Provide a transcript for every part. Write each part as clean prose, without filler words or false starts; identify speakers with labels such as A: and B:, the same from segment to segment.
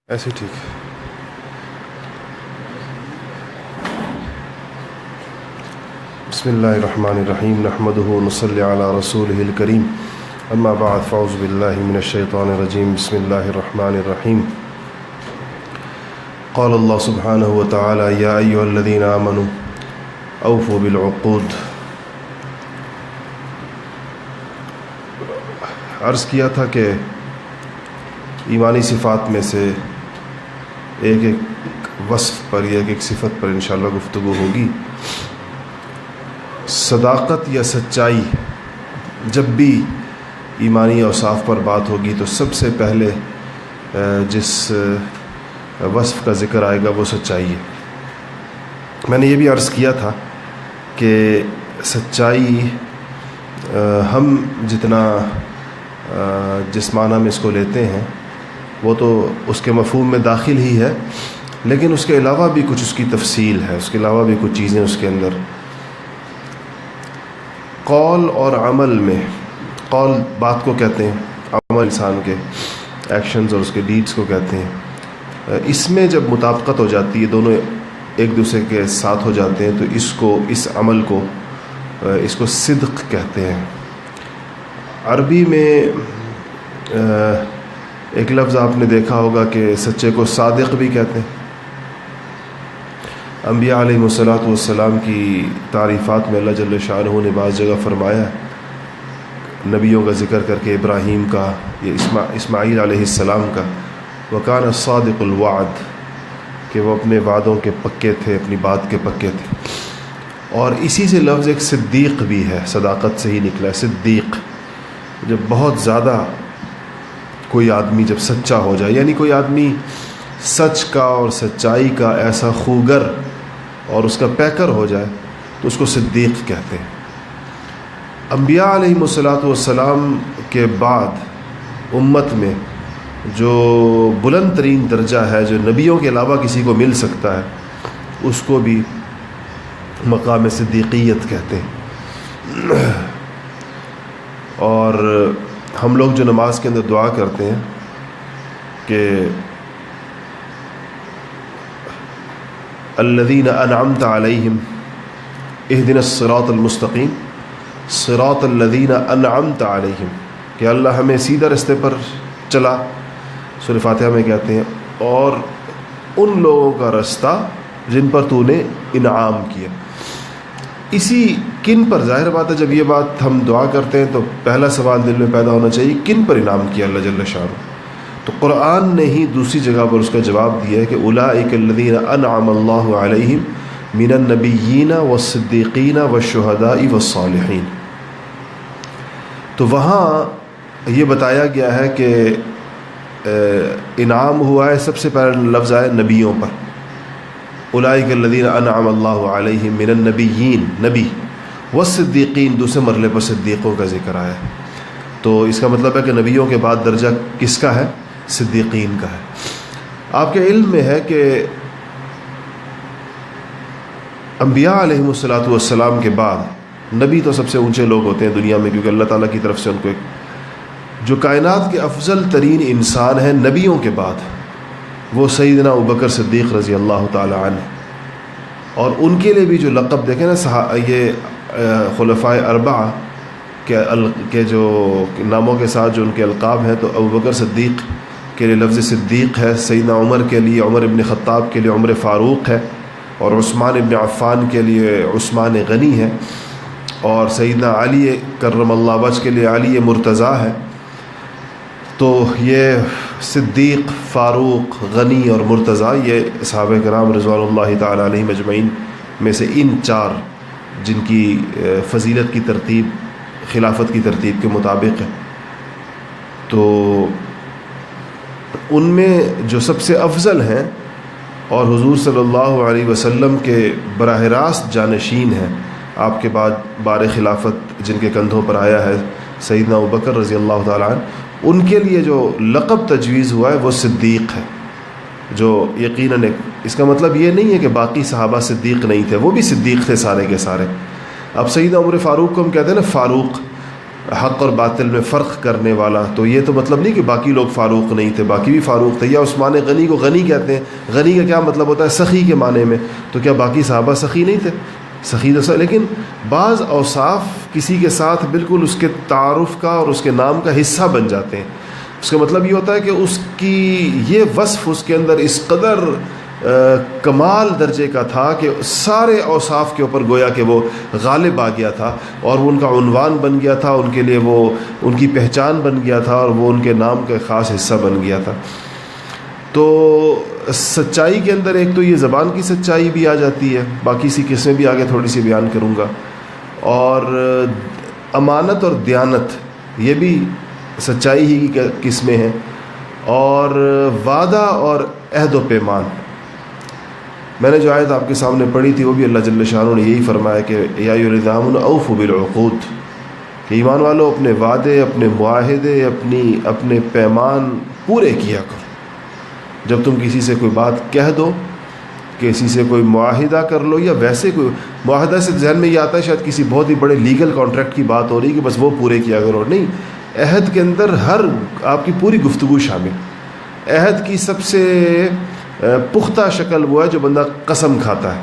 A: ایسے ٹھیک ہے۔ بسم اللہ الرحمن الرحیم نحمدہ ونصلی علی رسولہ الکریم اما بعد فاعوذ باللہ من الشیطان الرجیم بسم اللہ الرحمن الرحیم قال اللہ سبحانہ وتعالی یا ایہا الذین آمنوا اوفوا بالعقود۔ عرض کیا تھا کہ ایمانی صفات میں سے ایک ایک وصف پر یا ایک ایک صفت پر انشاءاللہ گفتگو ہوگی۔ صداقت یا سچائی، جب بھی ایمانی اوصاف پر بات ہوگی تو سب سے پہلے جس وصف کا ذکر آئے گا وہ سچائی ہے۔ میں نے یہ بھی عرض کیا تھا کہ سچائی ہم جتنا جس معنی میں اس کو لیتے ہیں وہ تو اس کے مفہوم میں داخل ہی ہے، لیکن اس کے علاوہ بھی کچھ اس کی تفصیل ہے، اس کے علاوہ بھی کچھ چیزیں اس کے اندر۔ قول اور عمل میں، قول بات کو کہتے ہیں، عمل انسان کے ایکشنز اور اس کے ڈیڈز کو کہتے ہیں۔ اس میں جب مطابقت ہو جاتی ہے، دونوں ایک دوسرے کے ساتھ ہو جاتے ہیں، تو اس عمل کو اس کو صدق کہتے ہیں۔ عربی میں ایک لفظ آپ نے دیکھا ہوگا کہ سچے کو صادق بھی کہتے ہیں۔ انبیاء علیہ الصلوۃ والسلام کی تعریفات میں اللہ جل شانہ نے بعض جگہ فرمایا ہے، نبیوں کا ذکر کر کے ابراہیم کا، یہ اسماعیل علیہ السلام کا، وَكَانَ الصَّادِقُ الْوَعْدِ، کہ وہ اپنے وعدوں کے پکے تھے، اپنی بات کے پکے تھے۔ اور اسی سے لفظ ایک صدیق بھی ہے، صداقت سے ہی نکلا ہے صدیق۔ جب بہت زیادہ کوئی آدمی جب سچا ہو جائے، یعنی کوئی آدمی سچ کا اور سچائی کا ایسا خوگر اور اس کا پیکر ہو جائے تو اس کو صدیق کہتے ہیں۔ انبیاء علیہ الصلوۃ والسلام کے بعد امت میں جو بلند ترین درجہ ہے، جو نبیوں کے علاوہ کسی کو مل سکتا ہے، اس کو بھی مقام صدیقیت کہتے ہیں۔ اور ہم لوگ جو نماز کے اندر دعا کرتے ہیں کہ الذین انعمت علیہم اہدنا الصراط المستقیم صراط الذین انعمت علیہم، کہ اللہ ہمیں سیدھا راستے پر چلا، سورہ فاتحہ میں کہتے ہیں، اور ان لوگوں کا راستہ جن پر تو نے انعام کیا۔ اسی کن پر، ظاہر بات ہے جب یہ بات ہم دعا کرتے ہیں تو پہلا سوال دل میں پیدا ہونا چاہیے کن پر انعام کیا اللہ جل شانہ۔ تو قرآن نے ہی دوسری جگہ پر اس کا جواب دیا ہے کہ اولئک الذین انعم اللہ علیہم من النبیین والصدیقین والشہداء والصالحین۔ تو وہاں یہ بتایا گیا ہے کہ انعام ہوا ہے، سب سے پہلا لفظ آیا نبیوں پر، اولئک الذین انعم اللہ علیہم من النبیین، نبی، والصدیقین، دوسرے مرحلے پر صدیقوں کا ذکر آیا ہے۔ تو اس کا مطلب ہے کہ نبیوں کے بعد درجہ کس کا ہے؟ صدیقین کا ہے۔ آپ کے علم میں ہے کہ انبیاء علیہ الصلوۃ والسلام کے بعد نبی تو سب سے اونچے لوگ ہوتے ہیں دنیا میں، کیونکہ اللہ تعالیٰ کی طرف سے ان کو ایک جو کائنات کے افضل ترین انسان ہیں نبیوں کے بعد، وہ سیدنا ابوبکر صدیق رضی اللہ تعالی عنہ۔ اور ان کے لیے بھی جو لقب دیکھیں نا، یہ خلفائے اربعہ کے جو ناموں کے ساتھ جو ان کے القاب ہیں، تو ابوبکر صدیق کے لیے لفظ صدیق ہے، سیدنا عمر کے لیے عمر ابن خطاب کے لیے عمر فاروق ہے، اور عثمان ابن عفان کے لیے عثمان غنی ہے، اور سیدنا علی کرم اللہ وجہ کے لیے علی مرتضیٰ ہے۔ تو یہ صدیق، فاروق، غنی اور مرتضیٰ، یہ صحابہ کرام رضوان اللہ تعالی علیہم اجمعین میں سے ان چار جن کی فضیلت کی ترتیب خلافت کی ترتیب کے مطابق ہے۔ تو ان میں جو سب سے افضل ہیں اور حضور صلی اللہ علیہ وسلم کے براہ راست جانشین ہیں، آپ کے بعد بار خلافت جن کے کندھوں پر آیا ہے سیدنا ابوبکر رضی اللہ تعالیٰ عنہ، ان کے لیے جو لقب تجویز ہوا ہے وہ صدیق ہے، جو یقیناً اس کا مطلب یہ نہیں ہے کہ باقی صحابہ صدیق نہیں تھے، وہ بھی صدیق تھے سارے کے سارے۔ اب سیدنا عمر فاروق کو ہم کہتے ہیں نا فاروق، حق اور باطل میں فرق کرنے والا، تو یہ تو مطلب نہیں کہ باقی لوگ فاروق نہیں تھے، باقی بھی فاروق تھے. یا عثمان غنی کو غنی کہتے ہیں، غنی کا کیا مطلب ہوتا ہے؟ سخی کے معنی میں. تو کیا باقی صحابہ سخی نہیں تھے؟ سخی تو، لیکن بعض اوصاف کسی کے ساتھ بالکل اس کے تعارف کا اور اس کے نام کا حصہ بن جاتے ہیں. اس کا مطلب یہ ہوتا ہے کہ اس کی یہ وصف اس کے اندر اس قدر کمال درجے کا تھا کہ سارے اوصاف کے اوپر گویا کہ وہ غالب آ گیا تھا، اور وہ ان کا عنوان بن گیا تھا، ان کے لیے وہ ان کی پہچان بن گیا تھا، اور وہ ان کے نام کا خاص حصہ بن گیا تھا. تو سچائی کے اندر ایک تو یہ زبان کی سچائی بھی آ جاتی ہے، باقی سی قسمیں بھی آگے تھوڑی سی بیان کروں گا، اور امانت اور دیانت یہ بھی سچائی ہی کی قسمیں ہیں، اور وعدہ اور عہد و پیمان. میں نے جو آیت آپ کے سامنے پڑھی تھی وہ بھی اللہ جل شانہ نے یہی فرمایا کہ یا ایھا الذین آمنوا اوفوا بالعقود، کہ ایمان والو اپنے وعدے، اپنے معاہدے، اپنے پیمان پورے کیا کرو. جب تم کسی سے کوئی بات کہہ دو، کسی سے کوئی معاہدہ کر لو، یا ویسے کوئی معاہدہ سے ذہن میں یہ آتا ہے شاید کسی بہت ہی بڑے لیگل کانٹریکٹ کی بات ہو رہی ہے کہ بس وہ پورے کیا کرو. نہیں، عہد کے اندر ہر آپ کی پوری گفتگو شامل. عہد کی سب سے پختہ شکل وہ ہے جو بندہ قسم کھاتا ہے،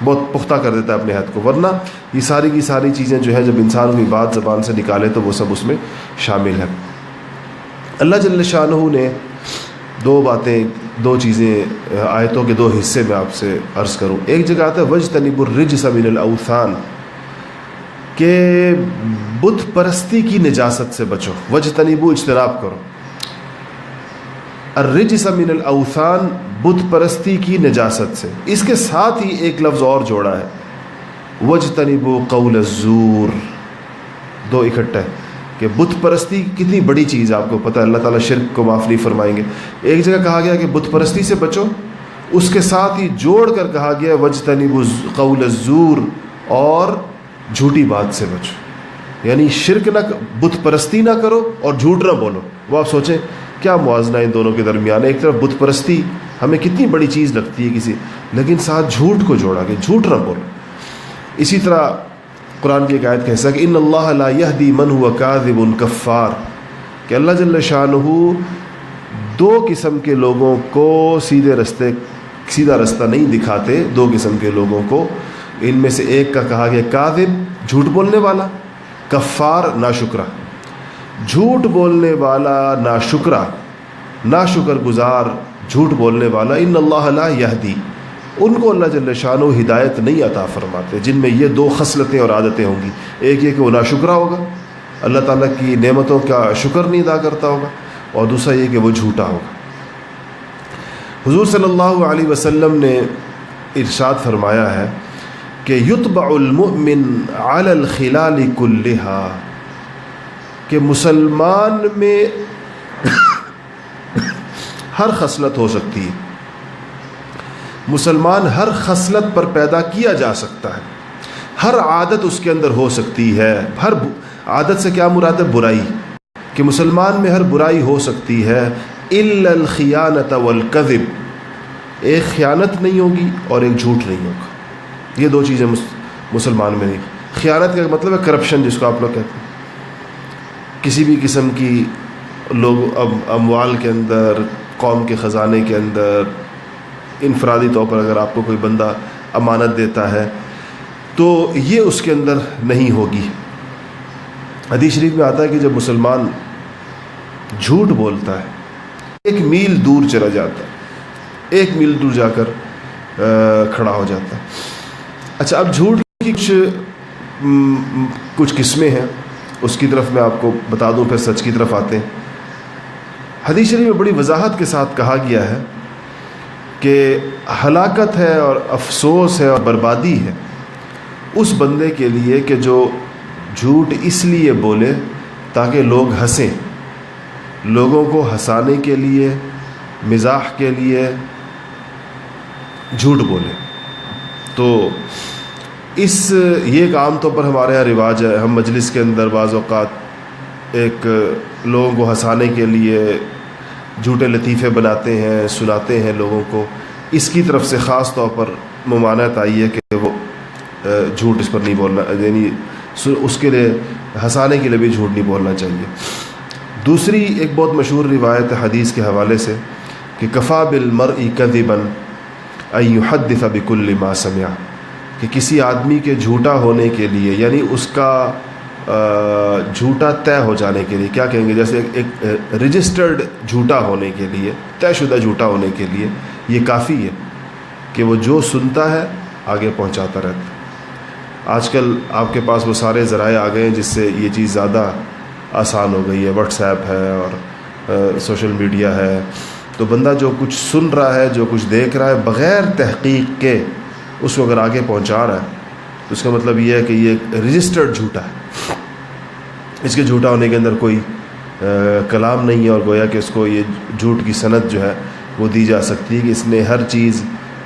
A: بہت پختہ کر دیتا ہے اپنے عہد کو، ورنہ یہ ساری کی ساری چیزیں جو ہے جب انسان کوئی بات زبان سے نکالے تو وہ سب اس میں شامل ہے. اللہ جل شانہ نے دو چیزیں آیتوں کے دو حصے میں آپ سے عرض کروں. ایک جگہ آتا ہے وَاجْتَنِبُوا الرِّجْسَ مِنَ الْأَوْثَانِ، کہ بت پرستی کی نجاست سے بچو. وَاجْتَنِبُوا اجتناب کرو، الرِّجْسَ مِنَ الْأَوْثَانِ بت پرستی کی نجاست سے. اس کے ساتھ ہی ایک لفظ اور جوڑا ہے وَاجْتَنِبُوا قَوْلَ الزُّورِ، دو اکٹھا ہے کہ بت پرستی کتنی بڑی چیز ہے. آپ کو پتہ ہے اللہ تعالیٰ شرک کو معاف نہیں فرمائیں گے. ایک جگہ کہا گیا کہ بت پرستی سے بچو، اس کے ساتھ ہی جوڑ کر کہا گیا وَاجْتَنِبُوا قَوْلَ الزُّورِ، اور جھوٹی بات سے بچو. یعنی شرک نہ، بت پرستی نہ کرو اور جھوٹ نہ بولو. وہ آپ سوچیں کیا موازنہ ان دونوں کے درمیان ہے. ایک طرف بت پرستی ہمیں کتنی بڑی چیز لگتی ہے کسی، لیکن ساتھ جھوٹ کو جوڑا کہ جھوٹ نہ بولو. اسی طرح قرآن کی ایک آیت کا حصہ کہ ان اللہ لا یہدی من هو کاذب کفار، کہ اللہ جل شانہ دو قسم کے لوگوں کو سیدھا رستہ نہیں دکھاتے. دو قسم کے لوگوں کو، ان میں سے ایک کا کہا گیا کاذب جھوٹ بولنے والا، کفار ناشکرا. جھوٹ بولنے والا ناشکرا، ناشکر گزار، جھوٹ بولنے والا، ان اللہ لا یہدی، ان کو اللہ جل شانہ ہدایت نہیں عطا فرماتے، جن میں یہ دو خصلتیں اور عادتیں ہوں گی. ایک یہ کہ وہ ناشکرا ہوگا، اللہ تعالیٰ کی نعمتوں کا شکر نہیں ادا کرتا ہوگا، اور دوسرا یہ کہ وہ جھوٹا ہوگا. حضور صلی اللہ علیہ وسلم نے ارشاد فرمایا ہے کہ یتبع المؤمن علی الخلال کلہا، کہ مسلمان میں ہر خصلت ہو سکتی ہے، مسلمان ہر خصلت پر پیدا کیا جا سکتا ہے، ہر عادت اس کے اندر ہو سکتی ہے. ہر عادت سے کیا مراد ہے؟ برائی، کہ مسلمان میں ہر برائی ہو سکتی ہے. الا الخیانۃ والکذب، ایک خیانت نہیں ہوگی اور ایک جھوٹ نہیں ہوگا. یہ دو چیزیں مسلمان میں نہیں. خیانت کا مطلب ہے کرپشن، جس کو آپ لوگ کہتے ہیں. کسی بھی قسم کی لوگ اموال کے اندر، قوم کے خزانے کے اندر، انفرادی طور پر اگر آپ کو کوئی بندہ امانت دیتا ہے تو یہ اس کے اندر نہیں ہوگی. حدیث شریف میں آتا ہے کہ جب مسلمان جھوٹ بولتا ہے، 1 میل دور چلا جاتا ہے، 1 میل دور جا کر کھڑا ہو جاتا ہے. اچھا، اب جھوٹ کی کچھ قسمیں ہیں، اس کی طرف میں آپ کو بتا دوں، پھر سچ کی طرف آتے ہیں. حدیث شریف میں بڑی وضاحت کے ساتھ کہا گیا ہے کہ ہلاکت ہے اور افسوس ہے اور بربادی ہے اس بندے کے لیے کہ جو جھوٹ اس لیے بولے تاکہ لوگ ہنسیں، لوگوں کو ہنسانے کے لیے، مزاح کے لیے جھوٹ بولے. تو یہ ایک عام طور پر ہمارے یہاں رواج ہے. ہم مجلس کے اندر بعض اوقات ایک لوگوں کو ہنسانے کے لیے جھوٹے لطیفے بناتے ہیں، سناتے ہیں لوگوں کو. اس کی طرف سے خاص طور پر ممانعت آئی ہے کہ وہ جھوٹ اس پر نہیں بولنا، یعنی اس کے لیے ہنسانے کے لیے بھی جھوٹ نہیں بولنا چاہیے۔ دوسری ایک بہت مشہور روایت حدیث کے حوالے سے کہ کفا بالمرء کذبا ان یحدث بکل ما سمع، کہ کسی آدمی کے جھوٹا ہونے کے لیے، یعنی اس کا جھوٹا طے ہو جانے کے لیے، کیا کہیں گے، جیسے ایک رجسٹرڈ جھوٹا ہونے کے لیے، طے شدہ جھوٹا ہونے کے لیے یہ کافی ہے کہ وہ جو سنتا ہے آگے پہنچاتا رہتا ہے۔ آج کل آپ کے پاس وہ سارے ذرائع آ گئے ہیں جس سے یہ چیز زیادہ آسان ہو گئی ہے، واٹس ایپ ہے اور سوشل میڈیا ہے، تو بندہ جو کچھ سن رہا ہے، جو کچھ دیکھ رہا ہے، بغیر تحقیق کے اس کو اگر آگے پہنچا رہا ہے تو اس کا مطلب یہ ہے کہ یہ رجسٹرڈ جھوٹا ہے، اس کے جھوٹا ہونے کے اندر کوئی کلام نہیں ہے، اور گویا کہ اس کو یہ جھوٹ کی سند جو ہے وہ دی جا سکتی ہے کہ اس نے ہر چیز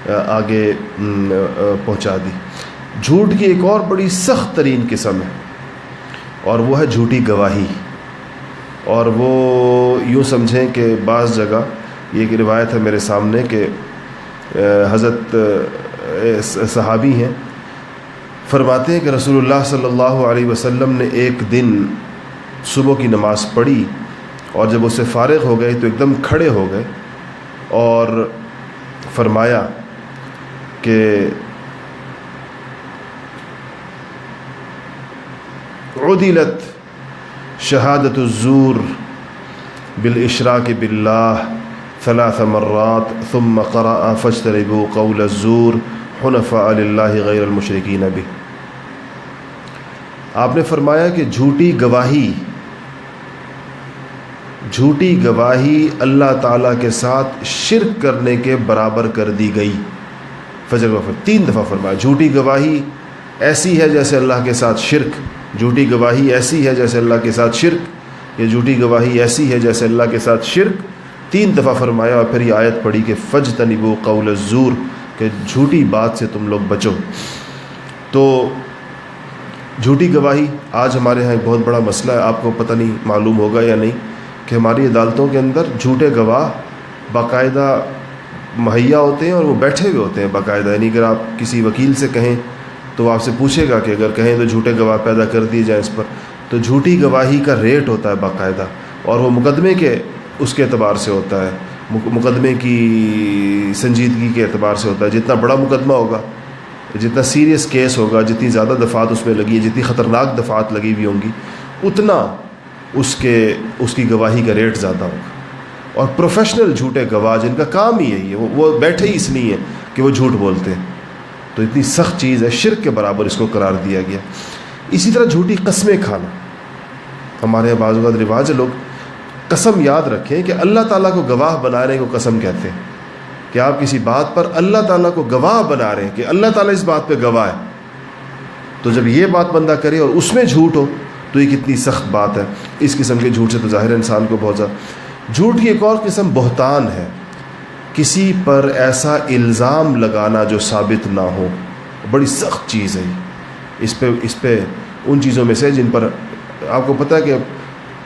A: آگے پہنچا دی۔ جھوٹ کی ایک اور بڑی سخت ترین قسم ہے اور وہ ہے جھوٹی گواہی، اور وہ یوں سمجھیں کہ بعض جگہ یہ ایک روایت ہے میرے سامنے کہ حضرت صحابی ہیں، فرماتے ہیں کہ رسول اللہ صلی اللہ علیہ وسلم نے ایک دن صبح کی نماز پڑھی اور جب اس سے فارغ ہو گئے تو ایک دم کھڑے ہو گئے اور فرمایا کہ عدلت شہادت الزور بالاشراک باللہ 3 مرات ثم قرأ فاجتنبوا قول الزور حنفاء للہ غیر المشرکین بہ۔ آپ نے فرمایا کہ جھوٹی گواہی اللہ تعالیٰ کے ساتھ شرک کرنے کے برابر کر دی گئی۔ فجر وفر 3 دفعہ فرمایا جھوٹی گواہی ایسی ہے جیسے اللہ کے ساتھ شرک، جھوٹی گواہی ایسی ہے جیسے اللہ کے ساتھ شرک، یہ جھوٹی گواہی ایسی ہے جیسے اللہ کے ساتھ شرک، 3 دفعہ فرمایا، اور پھر یہ آیت پڑھی کہ فاجتنبوا قول الزور، کہ جھوٹی بات سے تم لوگ بچو۔ تو جھوٹی گواہی آج ہمارے ہاں ایک بہت بڑا مسئلہ ہے، آپ کو پتہ نہیں معلوم ہوگا یا نہیں کہ ہماری عدالتوں کے اندر جھوٹے گواہ باقاعدہ مہیا ہوتے ہیں اور وہ بیٹھے ہوئے ہوتے ہیں باقاعدہ، یعنی اگر آپ کسی وکیل سے کہیں تو وہ آپ سے پوچھے گا کہ اگر کہیں تو جھوٹے گواہ پیدا کر دیے جائیں اس پر، تو جھوٹی گواہی کا ریٹ ہوتا ہے باقاعدہ، اور وہ مقدمے کے اس کے اعتبار سے ہوتا ہے، مقدمے کی سنجیدگی کے اعتبار سے ہوتا ہے۔ جتنا بڑا مقدمہ ہوگا، جتنا سیریس کیس ہوگا، جتنی زیادہ دفعات اس میں لگی ہیں، جتنی خطرناک دفعات لگی ہوئی ہوں گی، اتنا اس کی گواہی کا ریٹ زیادہ ہوگا۔ اور پروفیشنل جھوٹے گواہ جن کا کام ہی یہی ہے، وہ بیٹھے ہی اس لیے ہیں کہ وہ جھوٹ بولتے ہیں، تو اتنی سخت چیز ہے، شرک کے برابر اس کو قرار دیا گیا۔ اسی طرح جھوٹی قسمیں کھانا، ہمارے یہاں بعض اوقات رواج ہے، لوگ قسم یاد رکھیں کہ اللہ تعالیٰ کو گواہ بنانے کو قسم کہتے ہیں، کہ آپ کسی بات پر اللہ تعالیٰ کو گواہ بنا رہے ہیں کہ اللہ تعالیٰ اس بات پہ گواہ ہے، تو جب یہ بات بندہ کرے اور اس میں جھوٹ ہو تو یہ کتنی سخت بات ہے۔ اس قسم کے جھوٹ سے تو ظاہر انسان کو بہت زیادہ۔ جھوٹ کی ایک اور قسم بہتان ہے، کسی پر ایسا الزام لگانا جو ثابت نہ ہو، بڑی سخت چیز ہے اس پہ ان چیزوں میں سے جن پر آپ کو پتہ ہے کہ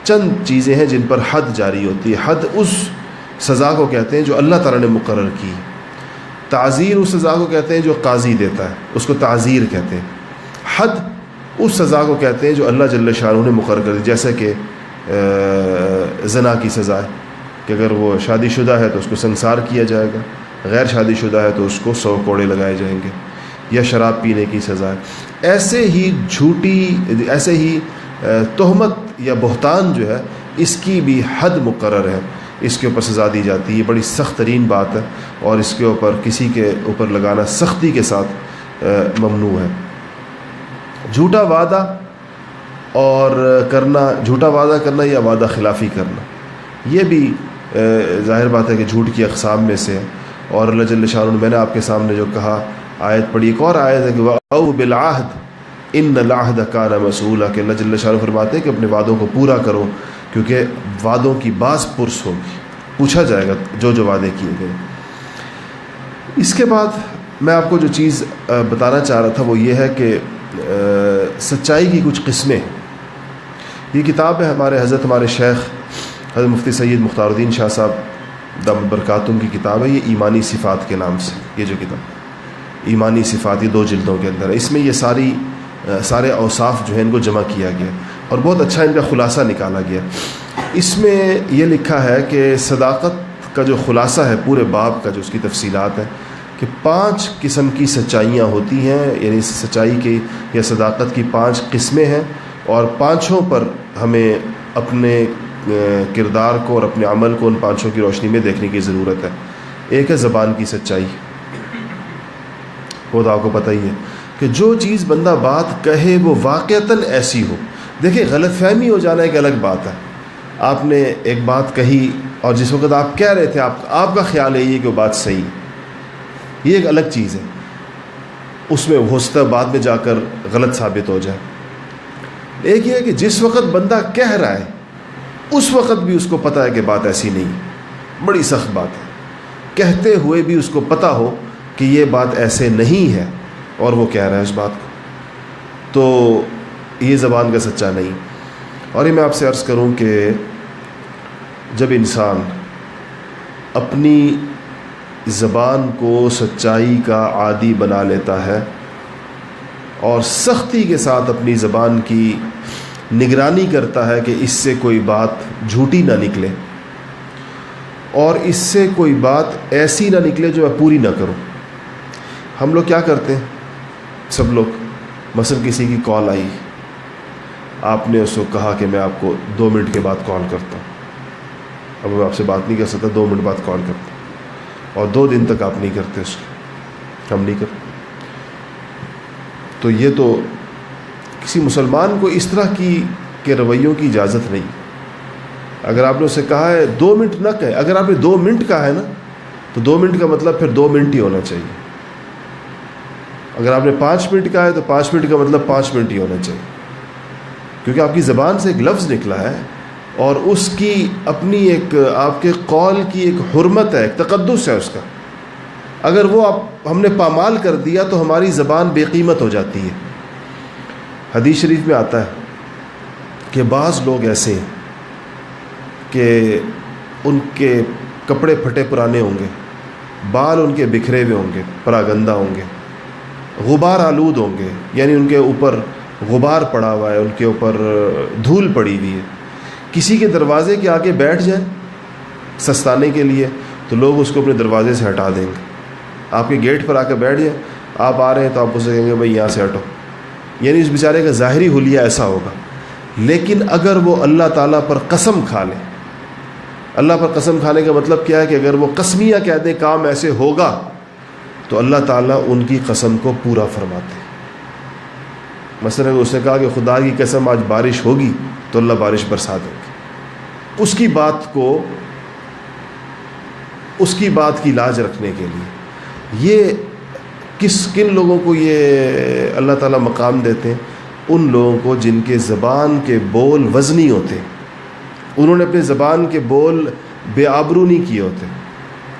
A: چند چیزیں ہیں جن پر حد جاری ہوتی ہے۔ حد اس سزا کو کہتے ہیں جو اللہ تعالیٰ نے مقرر کی، تعزیر اس سزا کو کہتے ہیں جو قاضی دیتا ہے، اس کو تعزیر کہتے ہیں۔ حد اس سزا کو کہتے ہیں جو اللہ جل شانہ نے مقرر کر دی، جیسے کہ زنا کی سزا ہے کہ اگر وہ شادی شدہ ہے تو اس کو سنسار کیا جائے گا، غیر شادی شدہ ہے تو اس کو 100 کوڑے لگائے جائیں گے، یا شراب پینے کی سزا ہے۔ ایسے ہی تہمت یا بہتان جو ہے اس کی بھی حد مقرر ہے، اس کے اوپر سزا دی جاتی ہے، یہ بڑی سخت ترین بات ہے، اور اس کے اوپر کسی کے اوپر لگانا سختی کے ساتھ ممنوع ہے۔ جھوٹا وعدہ کرنا یا وعدہ خلافی کرنا، یہ بھی ظاہر بات ہے کہ جھوٹ کی اقسام میں سے ہے، اور اللہ جل شانہ نے، میں نے آپ کے سامنے جو کہا آیت پڑھی، ایک اور آیت ہے کہ وَأَوْفُوا بِالْعَهْدِ إِنَّ الْعَهْدَ كَانَ مَسْئُولًا، کہ اللہ جل شانہ فرماتے ہیں کہ اپنے وعدوں کو پورا کرو کیونکہ وعدوں کی باز پرس ہوگی، پوچھا جائے گا جو وعدے کیے گئے۔ اس کے بعد میں آپ کو جو چیز بتانا چاہ رہا تھا وہ یہ ہے کہ سچائی کی کچھ قسمیں ہیں۔ یہ کتاب ہے ہمارے شیخ حضرت مفتی سید مختار الدین شاہ صاحب دامت برکاتہم کی کتاب ہے، یہ ایمانی صفات کے نام سے، یہ جو کتاب ایمانی صفات، یہ 2 جلدوں کے اندر ہے۔ اس میں یہ سارے اوصاف جو ہیں ان کو جمع کیا گیا، اور بہت اچھا ان کا خلاصہ نکالا گیا. اس میں یہ لکھا ہے کہ صداقت کا جو خلاصہ ہے پورے باب کا، جو اس کی تفصیلات ہیں، کہ 5 قسم کی سچائیاں ہوتی ہیں، یعنی سچائی کی یا صداقت کی 5 قسمیں ہیں، اور 5 پر ہمیں اپنے کردار کو اور اپنے عمل کو ان 5 کی روشنی میں دیکھنے کی ضرورت ہے. ایک ہے زبان کی سچائی. وہ تو آپ کو پتہ ہی ہے کہ جو چیز بندہ بات کہے وہ واقعتاً ایسی ہو. دیکھیں، غلط فہمی ہو جانا ایک الگ بات ہے. آپ نے ایک بات کہی اور جس وقت آپ کہہ رہے تھے آپ کا خیال ہے یہ کہ وہ بات صحیح ہے، یہ ایک الگ چیز ہے. اس میں ہو سکتا ہے بعد میں جا کر غلط ثابت ہو جائے. ایک یہ ہے کہ جس وقت بندہ کہہ رہا ہے اس وقت بھی اس کو پتہ ہے کہ بات ایسی نہیں. بڑی سخت بات ہے. کہتے ہوئے بھی اس کو پتہ ہو کہ یہ بات ایسے نہیں ہے اور وہ کہہ رہا ہے اس بات کو، تو یہ زبان کا سچا نہیں. اور یہ میں آپ سے عرض کروں کہ جب انسان اپنی زبان کو سچائی کا عادی بنا لیتا ہے اور سختی کے ساتھ اپنی زبان کی نگرانی کرتا ہے کہ اس سے کوئی بات جھوٹی نہ نکلے اور اس سے کوئی بات ایسی نہ نکلے جو میں پوری نہ کروں. ہم لوگ کیا کرتے ہیں سب لوگ، مثلا کسی کی کال آئی، آپ نے اس کو کہا کہ میں آپ کو 2 منٹ کے بعد کال کرتا ہوں. اب میں آپ سے بات نہیں کر سکتا، 2 منٹ بعد کال کرتا ہوں، اور 2 دن تک آپ نہیں کرتے اس کو، ہم نہیں کرتے. تو یہ تو کسی مسلمان کو اس طرح کے رویوں کی اجازت نہیں. اگر آپ نے اسے کہا ہے 2 منٹ نہ کہے، اگر آپ نے 2 منٹ کہا ہے نا تو 2 منٹ کا مطلب پھر 2 منٹ ہی ہونا چاہیے. اگر آپ نے 5 منٹ کہا ہے تو 5 منٹ کا مطلب 5 منٹ ہی ہونا چاہیے، کیونکہ آپ کی زبان سے ایک لفظ نکلا ہے اور اس کی اپنی ایک آپ کے قول کی ایک حرمت ہے، ایک تقدس ہے اس کا. اگر وہ ہم نے پامال کر دیا تو ہماری زبان بے قیمت ہو جاتی ہے. حدیث شریف میں آتا ہے کہ بعض لوگ ایسے ہیں کہ ان کے کپڑے پھٹے پرانے ہوں گے، بال ان کے بکھرے ہوئے ہوں گے، پراگندہ ہوں گے، غبار آلود ہوں گے، یعنی ان کے اوپر غبار پڑا ہوا ہے، ان کے اوپر دھول پڑی ہوئی ہے. کسی کے دروازے کے آگے بیٹھ جائیں سستانے کے لیے تو لوگ اس کو اپنے دروازے سے ہٹا دیں گے. آپ کے گیٹ پر آ کے بیٹھ جائیں، آپ آ رہے ہیں تو آپ اسے کہیں گے بھائی یہاں سے ہٹو. یعنی اس بیچارے کا ظاہری حلیہ ایسا ہوگا. لیکن اگر وہ اللہ تعالیٰ پر قسم کھا لے، اللہ پر قسم کھانے کا مطلب کیا ہے کہ اگر وہ قسمیہ کہہ دیں کام ایسے ہوگا تو اللہ تعالیٰ ان کی قسم کو پورا فرماتے ہیں. مثلا اس نے کہا کہ خدا کی قسم آج بارش ہوگی تو اللہ بارش برسا دیں گے. اس کی بات کی لاج رکھنے کے لیے یہ کن لوگوں کو یہ اللہ تعالیٰ مقام دیتے ہیں؟ ان لوگوں کو جن کے زبان کے بول وزنی ہوتے ہیں. انہوں نے اپنے زبان کے بول بے آبرو نہیں کیے ہوتے،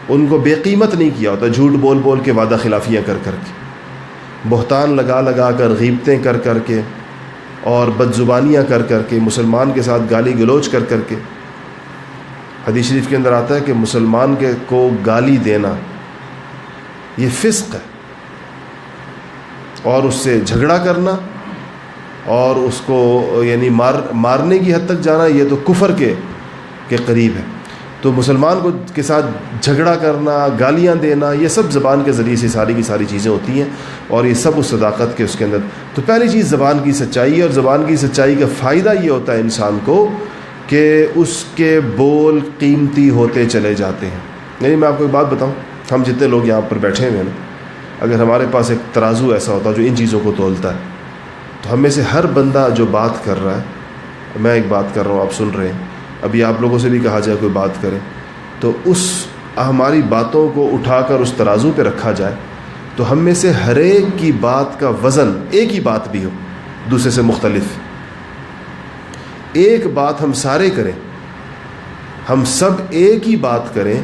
A: ان کو بے قیمت نہیں کیا ہوتا. جھوٹ بول بول کے، وعدہ خلافیاں کر کر کے، بہتان لگا لگا کر، غیبتیں کر کر کے اور بدزبانیاں کر کر کے، مسلمان کے ساتھ گالی گلوچ کر کر کے. حدیث شریف کے اندر آتا ہے کہ مسلمان کو گالی دینا یہ فسق ہے، اور اس سے جھگڑا کرنا اور اس کو یعنی مارنے کی حد تک جانا یہ تو کفر کے قریب ہے. تو مسلمان کے ساتھ جھگڑا کرنا، گالیاں دینا، یہ سب زبان کے ذریعے سے ساری کی ساری چیزیں ہوتی ہیں، اور یہ سب اس صداقت کے اس کے اندر. تو پہلی چیز زبان کی سچائی ہے، اور زبان کی سچائی کا فائدہ یہ ہوتا ہے انسان کو کہ اس کے بول قیمتی ہوتے چلے جاتے ہیں. یعنی میں آپ کو ایک بات بتاؤں، ہم جتنے لوگ یہاں پر بیٹھے ہوئے ہیں، اگر ہمارے پاس ایک ترازو ایسا ہوتا جو ان چیزوں کو تولتا ہے تو ہم میں سے ہر بندہ جو بات کر رہا ہے، میں ایک بات کر رہا ہوں، آپ سن رہے ہیں، ابھی آپ لوگوں سے بھی کہا جائے کوئی بات کرے تو ہماری باتوں کو اٹھا کر اس ترازو پہ رکھا جائے تو ہم میں سے ہر ایک کی بات کا وزن، ایک ہی بات بھی ہو دوسرے سے مختلف، ایک بات ہم سارے کریں، ہم سب ایک ہی بات کریں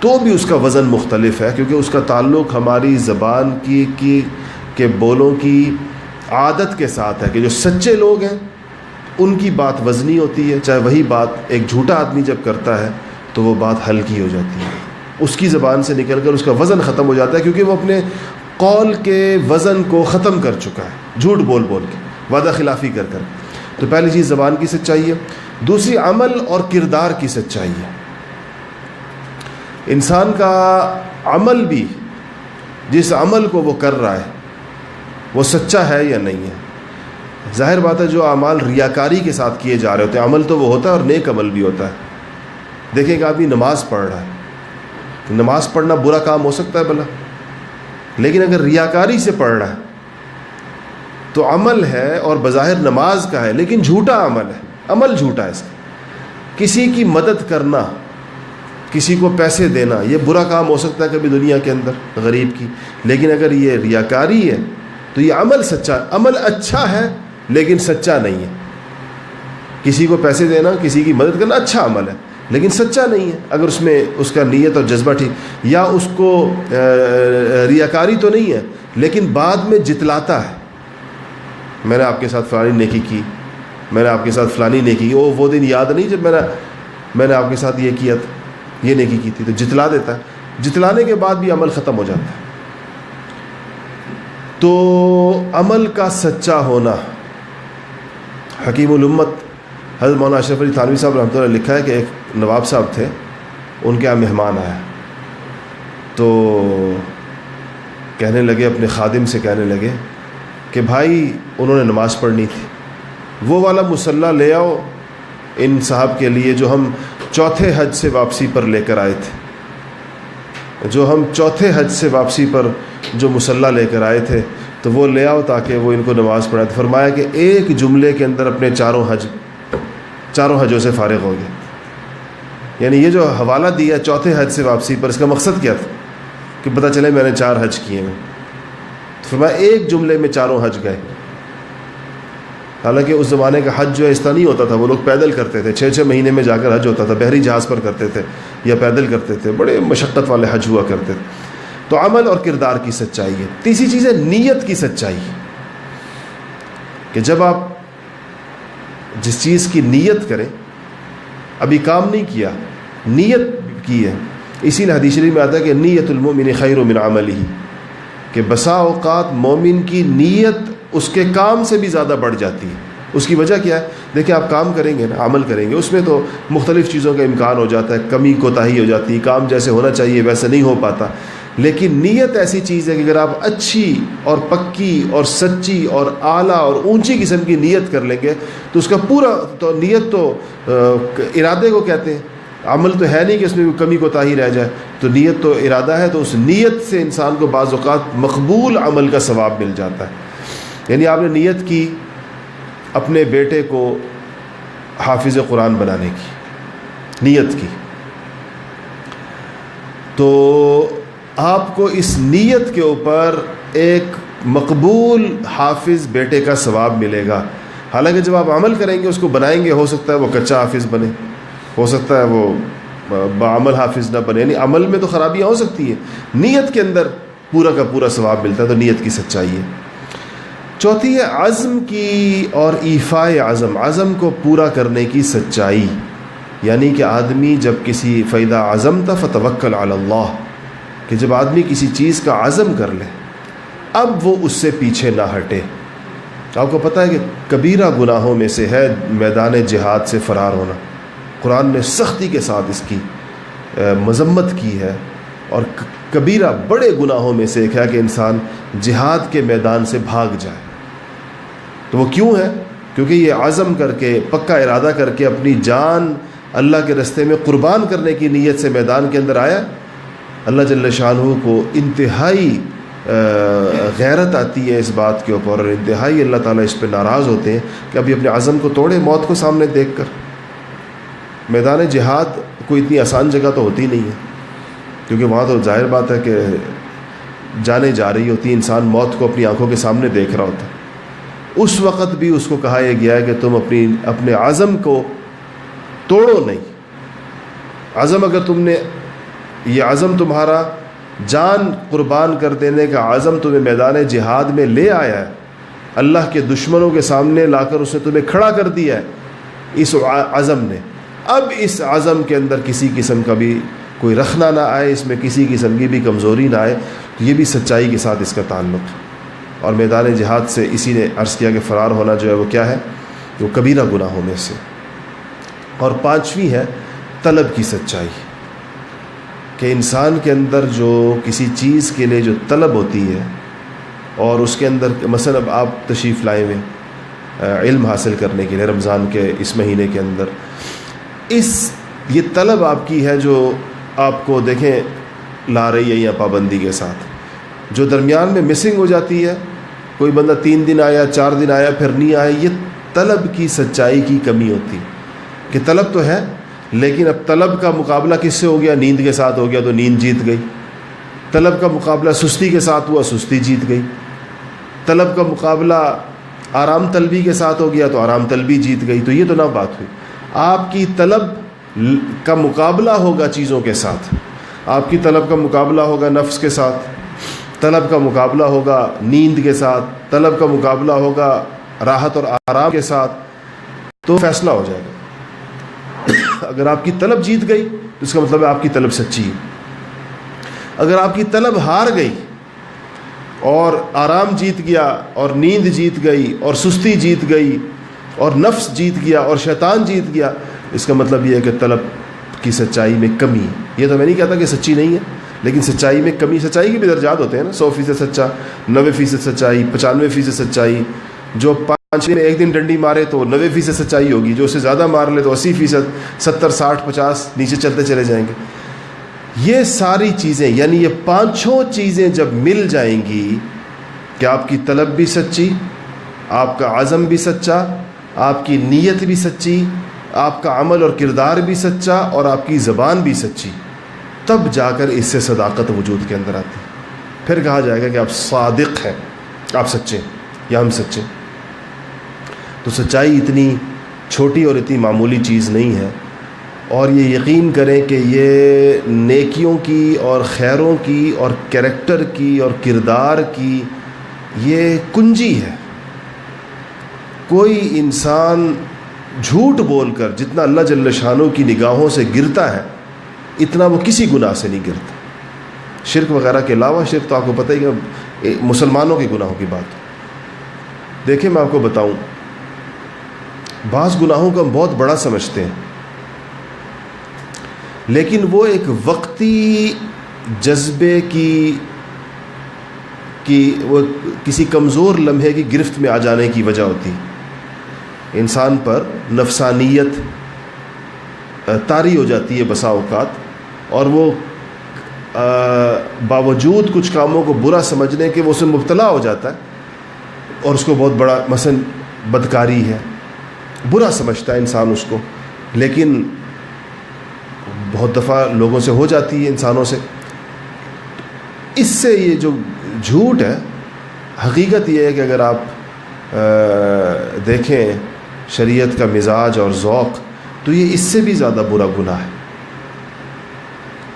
A: تو بھی اس کا وزن مختلف ہے، کیونکہ اس کا تعلق ہماری زبان کے بولوں کی عادت کے ساتھ ہے. کہ جو سچے لوگ ہیں ان کی بات وزنی ہوتی ہے، چاہے وہی بات ایک جھوٹا آدمی جب کرتا ہے تو وہ بات ہلکی ہو جاتی ہے، اس کی زبان سے نکل کر اس کا وزن ختم ہو جاتا ہے، کیونکہ وہ اپنے قول کے وزن کو ختم کر چکا ہے، جھوٹ بول بول کے، وعدہ خلافی کر کر. تو پہلی چیز زبان کی سچائی ہے. دوسری عمل اور کردار کی سچائی ہے. انسان کا عمل بھی، جس عمل کو وہ کر رہا ہے وہ سچا ہے یا نہیں ہے. ظاہر بات ہے جو اعمال ریاکاری کے ساتھ کیے جا رہے ہوتے ہیں، عمل تو وہ ہوتا ہے اور نیک عمل بھی ہوتا ہے. دیکھیں کہ آدمی نماز پڑھ رہا ہے، نماز پڑھنا برا کام ہو سکتا ہے بھلا، لیکن اگر ریاکاری سے پڑھ رہا ہے تو عمل ہے اور بظاہر نماز کا ہے لیکن جھوٹا عمل ہے، عمل جھوٹا ہے اس کا. کسی کی مدد کرنا، کسی کو پیسے دینا، یہ برا کام ہو سکتا ہے کبھی دنیا کے اندر غریب کی، لیکن اگر یہ ریاکاری ہے تو یہ عمل سچا، عمل اچھا ہے لیکن سچا نہیں ہے. کسی کو پیسے دینا، کسی کی مدد کرنا اچھا عمل ہے لیکن سچا نہیں ہے. اگر اس میں اس کا نیت اور جذبہ ٹھیک، یا اس کو ریاکاری تو نہیں ہے لیکن بعد میں جتلاتا ہے، میں نے آپ کے ساتھ فلانی نیکی کی، میں نے آپ کے ساتھ فلانی نیکی کی، وہ دن یاد نہیں جب میں نے آپ کے ساتھ یہ کیا تھا، یہ نیکی کی تھی، تو جتلا دیتا ہے. جتلانے کے بعد بھی عمل ختم ہو جاتا ہے. تو عمل کا سچا ہونا، حکیم الامت حضرت مولانا اشرف علی تھانوی صاحب رحمۃ اللہ لکھا ہے کہ ایک نواب صاحب تھے، ان کے یہاں مہمان آیا تو کہنے لگے، اپنے خادم سے کہنے لگے کہ بھائی انہوں نے نماز پڑھنی تھی، وہ والا مصلی لے آؤ ان صاحب کے لیے جو ہم چوتھے حج سے واپسی پر لے کر آئے تھے، جو ہم چوتھے حج سے واپسی پر جو مصلی لے کر آئے تھے تو وہ لے آؤ تاکہ وہ ان کو نماز پڑھائے. فرمایا کہ ایک جملے کے اندر اپنے چاروں حجوں سے فارغ ہو گئے. یعنی یہ جو حوالہ دیا چوتھے حج سے واپسی پر، اس کا مقصد کیا تھا کہ پتہ چلے میں نے 4 حج کیے ہیں. فرمایا ایک جملے میں 4 حج گئے. حالانکہ اس زمانے کا حج جو ہے اس طرح نہیں ہوتا تھا، وہ لوگ پیدل کرتے تھے، 6 مہینے میں جا کر حج ہوتا تھا، بحری جہاز پر کرتے تھے یا پیدل کرتے تھے، بڑے مشقت والے حج ہوا کرتے تھے. تو عمل اور کردار کی سچائی ہے. تیسری چیز ہے نیت کی سچائی، کہ جب آپ جس چیز کی نیت کریں، ابھی کام نہیں کیا، نیت کی ہے. اسی لیے حدیث شریف میں آتا ہے کہ نیت المؤمن خیر من عملہ، کہ بسا اوقات مومن کی نیت اس کے کام سے بھی زیادہ بڑھ جاتی ہے. اس کی وجہ کیا ہے؟ دیکھیں آپ کام کریں گے نا، عمل کریں گے، اس میں تو مختلف چیزوں کا امکان ہو جاتا ہے، کمی کوتاہی ہو جاتی ہے، کام جیسے ہونا چاہیے ویسے نہیں ہو پاتا. لیکن نیت ایسی چیز ہے کہ اگر آپ اچھی اور پکی اور سچی اور اعلیٰ اور اونچی قسم کی نیت کر لیں گے تو اس کا پورا، تو نیت تو ارادے کو کہتے ہیں، عمل تو ہے نہیں کہ اس میں کمی کوتاہی رہ جائے، تو نیت تو ارادہ ہے. تو اس نیت سے انسان کو بعض اوقات مقبول عمل کا ثواب مل جاتا ہے. یعنی آپ نے نیت کی اپنے بیٹے کو حافظ قرآن بنانے کی نیت کی، تو آپ کو اس نیت کے اوپر ایک مقبول حافظ بیٹے کا ثواب ملے گا. حالانکہ جب آپ عمل کریں گے، اس کو بنائیں گے، ہو سکتا ہے وہ کچا حافظ بنے، ہو سکتا ہے وہ بعمل حافظ نہ بنے. یعنی عمل میں تو خرابیاں ہو سکتی ہیں، نیت کے اندر پورا کا پورا ثواب ملتا ہے. تو نیت کی سچائی ہے. چوتھی ہے عزم کی اور ایفاء عزم، عزم کو پورا کرنے کی سچائی. یعنی کہ آدمی جب کسی فیدا عزمت فتوکل علی اللہ، کہ جب آدمی کسی چیز کا عزم کر لے اب وہ اس سے پیچھے نہ ہٹے. آپ کو پتہ ہے کہ کبیرہ گناہوں میں سے ہے میدان جہاد سے فرار ہونا. قرآن نے سختی کے ساتھ اس کی مذمت کی ہے، اور کبیرہ بڑے گناہوں میں سے ایک ہے کہ انسان جہاد کے میدان سے بھاگ جائے. تو وہ کیوں ہے؟ کیونکہ یہ عزم کر کے، پکا ارادہ کر کے اپنی جان اللہ کے راستے میں قربان کرنے کی نیت سے میدان کے اندر آیا. اللہ جل شانہ کو انتہائی غیرت آتی ہے اس بات کے اوپر، اور انتہائی اللہ تعالیٰ اس پہ ناراض ہوتے ہیں کہ ابھی اپنے عزم کو توڑے موت کو سامنے دیکھ کر. میدان جہاد کوئی اتنی آسان جگہ تو ہوتی نہیں ہے، کیونکہ وہاں تو ظاہر بات ہے کہ جانیں جا رہی ہوتی، انسان موت کو اپنی آنکھوں کے سامنے دیکھ رہا ہوتا. اس وقت بھی اس کو کہا یہ گیا ہے کہ تم اپنے عزم کو توڑو نہیں. عزم اگر تم نے، یہ عزم تمہارا جان قربان کر دینے کا عزم تمہیں میدان جہاد میں لے آیا ہے، اللہ کے دشمنوں کے سامنے لا کر اس نے تمہیں کھڑا کر دیا ہے اس عزم نے. اب اس عزم کے اندر کسی قسم کا بھی کوئی رخنا نہ آئے، اس میں کسی قسم کی بھی کمزوری نہ آئے. تو یہ بھی سچائی کے ساتھ اس کا تعلق ہے. اور میدان جہاد سے اسی نے عرض کیا کہ فرار ہونا جو ہے وہ کیا ہے؟ وہ کبیرہ گناہوں میں سے. اور پانچویں ہے طلب کی سچائی، کہ انسان کے اندر جو کسی چیز کے لیے جو طلب ہوتی ہے اور اس کے اندر مثلا اب آپ تشریف لائے ہوئے علم حاصل کرنے کے لیے رمضان کے اس مہینے کے اندر، یہ طلب آپ کی ہے جو آپ کو دیکھیں لا رہی ہے یا پابندی کے ساتھ، جو درمیان میں مسنگ ہو جاتی ہے، کوئی بندہ 3 دن آیا 4 دن آیا پھر نہیں آیا، یہ طلب کی سچائی کی کمی ہوتی کہ طلب تو ہے لیکن اب طلب کا مقابلہ کس سے ہو گیا؟ نیند کے ساتھ ہو گیا تو نیند جیت گئی. طلب کا مقابلہ سستی کے ساتھ ہوا، سستی جیت گئی. طلب کا مقابلہ آرام طلبی کے ساتھ ہو گیا تو آرام طلبی جیت گئی. تو یہ تو نہ بات ہوئی. آپ کی طلب کا مقابلہ ہوگا چیزوں کے ساتھ، آپ کی طلب کا مقابلہ ہوگا نفس کے ساتھ، طلب کا مقابلہ ہوگا نیند کے ساتھ، طلب کا مقابلہ ہوگا راحت اور آرام کے ساتھ، تو فیصلہ ہو جائے گا. اگر آپ کی طلب جیت گئی تو اس کا مطلب ہے آپ کی طلب سچی ہے. اگر آپ کی طلب ہار گئی اور آرام جیت گیا اور نیند جیت گئی اور سستی جیت گئی اور نفس جیت گیا اور شیطان جیت گیا، اس کا مطلب یہ ہے کہ طلب کی سچائی میں کمی ہے. یہ تو میں نہیں کہتا کہ سچی نہیں ہے، لیکن سچائی میں کمی. سچائی کے بھی درجات ہوتے ہیں نا، 100% سچا، 90% سچائی، 95% سچائی. جو 5 میں ایک دن ڈنڈی مارے تو 90% سچائی ہوگی، جو اسے زیادہ مار لے تو 80%، 70، 60، 50 نیچے چلتے چلے جائیں گے. یہ ساری چیزیں یعنی یہ 5 چیزیں جب مل جائیں گی کہ آپ کی طلب بھی سچی، آپ کا عزم بھی سچا، آپ کی نیت بھی سچی، آپ کا عمل اور کردار بھی سچا اور آپ کی زبان بھی سچی، تب جا کر اس سے صداقت وجود کے اندر آتی. پھر کہا جائے گا کہ آپ صادق ہیں، آپ سچے یا ہم سچے. تو سچائی اتنی چھوٹی اور اتنی معمولی چیز نہیں ہے. اور یہ یقین کریں کہ یہ نیکیوں کی اور خیروں کی اور کریکٹر کی اور کردار کی یہ کنجی ہے. کوئی انسان جھوٹ بول کر جتنا اللہ جل شانہ کی نگاہوں سے گرتا ہے اتنا وہ کسی گناہ سے نہیں گرتا. شرک وغیرہ کے علاوہ، شرک تو آپ کو پتہ ہی کہ مسلمانوں کے گناہوں کی بات. دیکھیں میں آپ کو بتاؤں، بعض گناہوں کو ہم بہت بڑا سمجھتے ہیں لیکن وہ ایک وقتی جذبے کی وہ کسی کمزور لمحے کی گرفت میں آ جانے کی وجہ ہوتی. انسان پر نفسانیت طاری ہو جاتی ہے بسا اوقات، اور وہ باوجود کچھ کاموں کو برا سمجھنے کے وہ اس میں مبتلا ہو جاتا ہے اور اس کو بہت بڑا مثلا بدکاری ہے، برا سمجھتا ہے انسان اس کو، لیکن بہت دفعہ لوگوں سے ہو جاتی ہے، انسانوں سے. اس سے یہ جو جھوٹ ہے، حقیقت یہ ہے کہ اگر آپ دیکھیں شریعت کا مزاج اور ذوق تو یہ اس سے بھی زیادہ برا گناہ ہے.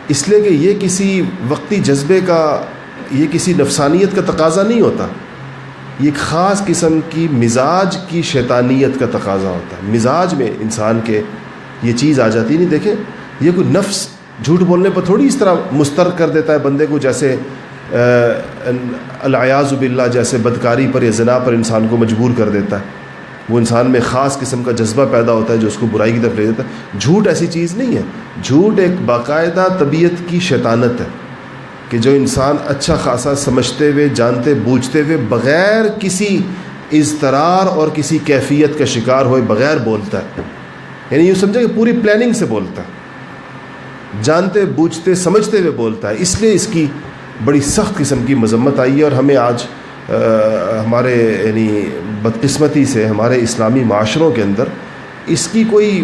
A: اس لیے کہ یہ کسی وقتی جذبے کا، یہ کسی نفسانیت کا تقاضا نہیں ہوتا، یہ ایک خاص قسم کی مزاج کی شیطانیت کا تقاضا ہوتا ہے. مزاج میں انسان کے یہ چیز آ جاتی نہیں. دیکھیں یہ کوئی نفس جھوٹ بولنے پر تھوڑی اس طرح مسترد کر دیتا ہے بندے کو، جیسے العیاذ باللہ جیسے بدکاری پر یا زنا پر انسان کو مجبور کر دیتا ہے. وہ انسان میں خاص قسم کا جذبہ پیدا ہوتا ہے جو اس کو برائی کی طرف لے دیتا ہے. جھوٹ ایسی چیز نہیں ہے. جھوٹ ایک باقاعدہ طبیعت کی شیطانت ہے کہ جو انسان اچھا خاصا سمجھتے ہوئے، جانتے بوجھتے ہوئے، بغیر کسی اضطرار اور کسی کیفیت کا شکار ہوئے بغیر بولتا ہے. یعنی یوں سمجھے کہ پوری پلاننگ سے بولتا ہے، جانتے بوجھتے سمجھتے ہوئے بولتا ہے. اس لیے اس کی بڑی سخت قسم کی مذمت آئی ہے. اور ہمیں آج ہمارے یعنی بدقسمتی سے ہمارے اسلامی معاشروں کے اندر اس کی کوئی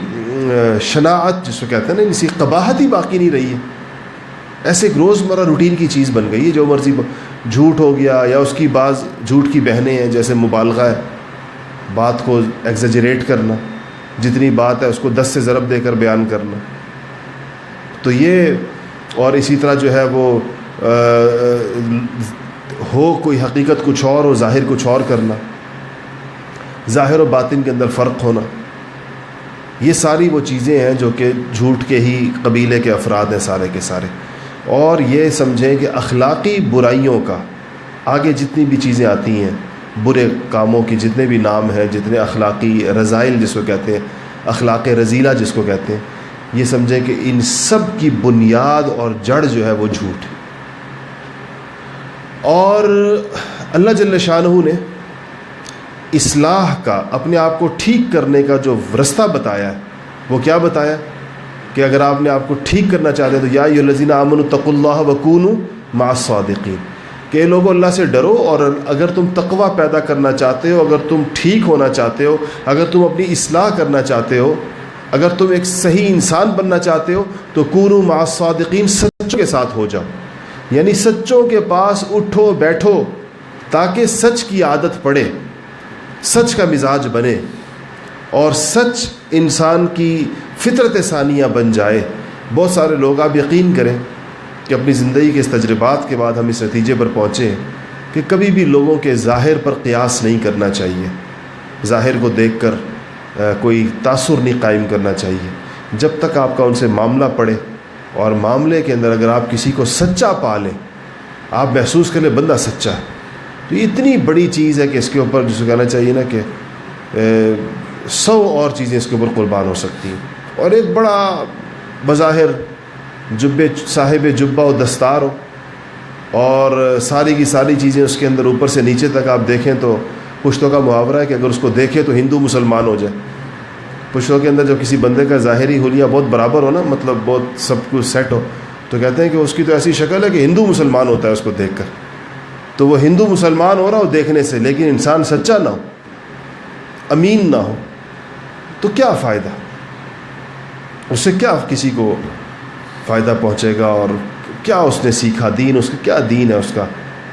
A: شناعت جس کو کہتے ہیں نا، اسی قباحت ہی باقی نہیں رہی ہے. ایسے ایک روزمرہ روٹین کی چیز بن گئی ہے، جو مرضی جھوٹ ہو گیا، یا اس کی بعض جھوٹ کی بہنیں ہیں جیسے مبالغہ ہے، بات کو ایگزیجریٹ کرنا، جتنی بات ہے اس کو 10 سے ضرب دے کر بیان کرنا. تو یہ، اور اسی طرح جو ہے وہ ہو کوئی حقیقت کچھ اور ہو، ظاہر کچھ اور کرنا، ظاہر و باطن کے اندر فرق ہونا. یہ ساری وہ چیزیں ہیں جو کہ جھوٹ کے ہی قبیلے کے افراد ہیں سارے کے سارے. اور یہ سمجھیں کہ اخلاقی برائیوں کا آگے جتنی بھی چیزیں آتی ہیں برے کاموں کی جتنے بھی نام ہیں، جتنے اخلاقی رذائل جس کو کہتے ہیں، اخلاق رذیلہ جس کو کہتے ہیں، یہ سمجھیں کہ ان سب کی بنیاد اور جڑ جو ہے وہ جھوٹ ہے۔ اور اللہ جل شانہ نے اصلاح کا، اپنے آپ کو ٹھیک کرنے کا جو رستہ بتایا ہے، وہ کیا بتایا کہ اگر آپ نے آپ کو ٹھیک کرنا چاہتے ہیں تو یا ایھا الذین آمنوا اتقوا اللہ وکونوا مع الصادقین، کہ لوگوں اللہ سے ڈرو، اور اگر تم تقوی پیدا کرنا چاہتے ہو، اگر تم ٹھیک ہونا چاہتے ہو، اگر تم اپنی اصلاح کرنا چاہتے ہو، اگر تم ایک صحیح انسان بننا چاہتے ہو تو کونوا مع الصادقین، سچوں کے ساتھ ہو جاؤ، یعنی سچوں کے پاس اٹھو بیٹھو تاکہ سچ کی عادت پڑے، سچ کا مزاج بنے، اور سچ انسان کی فطرت ثانیہ بن جائے۔ بہت سارے لوگ، آپ یقین کریں کہ اپنی زندگی کے اس تجربات کے بعد ہم اس نتیجے پر پہنچے ہیں کہ کبھی بھی لوگوں کے ظاہر پر قیاس نہیں کرنا چاہیے، ظاہر کو دیکھ کر کوئی تاثر نہیں قائم کرنا چاہیے۔ جب تک آپ کا ان سے معاملہ پڑے، اور معاملے کے اندر اگر آپ کسی کو سچا پا لیں، آپ محسوس کر لیں بندہ سچا ہے، تو یہ اتنی بڑی چیز ہے کہ اس کے اوپر جسے کہنا چاہیے نا کہ 100 اور چیزیں اس کے اوپر قربان ہو سکتی ہیں۔ اور ایک بڑا بظاہر صاحب جبہ و دستار ہو، اور ساری کی ساری چیزیں اس کے اندر اوپر سے نیچے تک آپ دیکھیں تو پشتوں کا محاورہ ہے کہ اگر اس کو دیکھے تو ہندو مسلمان ہو جائے۔ پشتوں کے اندر جب کسی بندے کا ظاہری حلیہ بہت برابر ہو نا، مطلب بہت سب کچھ سیٹ ہو، تو کہتے ہیں کہ اس کی تو ایسی شکل ہے کہ ہندو مسلمان ہوتا ہے اس کو دیکھ کر۔ تو وہ ہندو مسلمان ہو رہا ہو دیکھنے سے، لیکن انسان سچا نہ ہو، امین نہ ہو، تو کیا فائدہ؟ اس سے کیا کسی کو فائدہ پہنچے گا؟ اور کیا اس نے سیکھا دین؟ اس کا کیا دین ہے اس کا،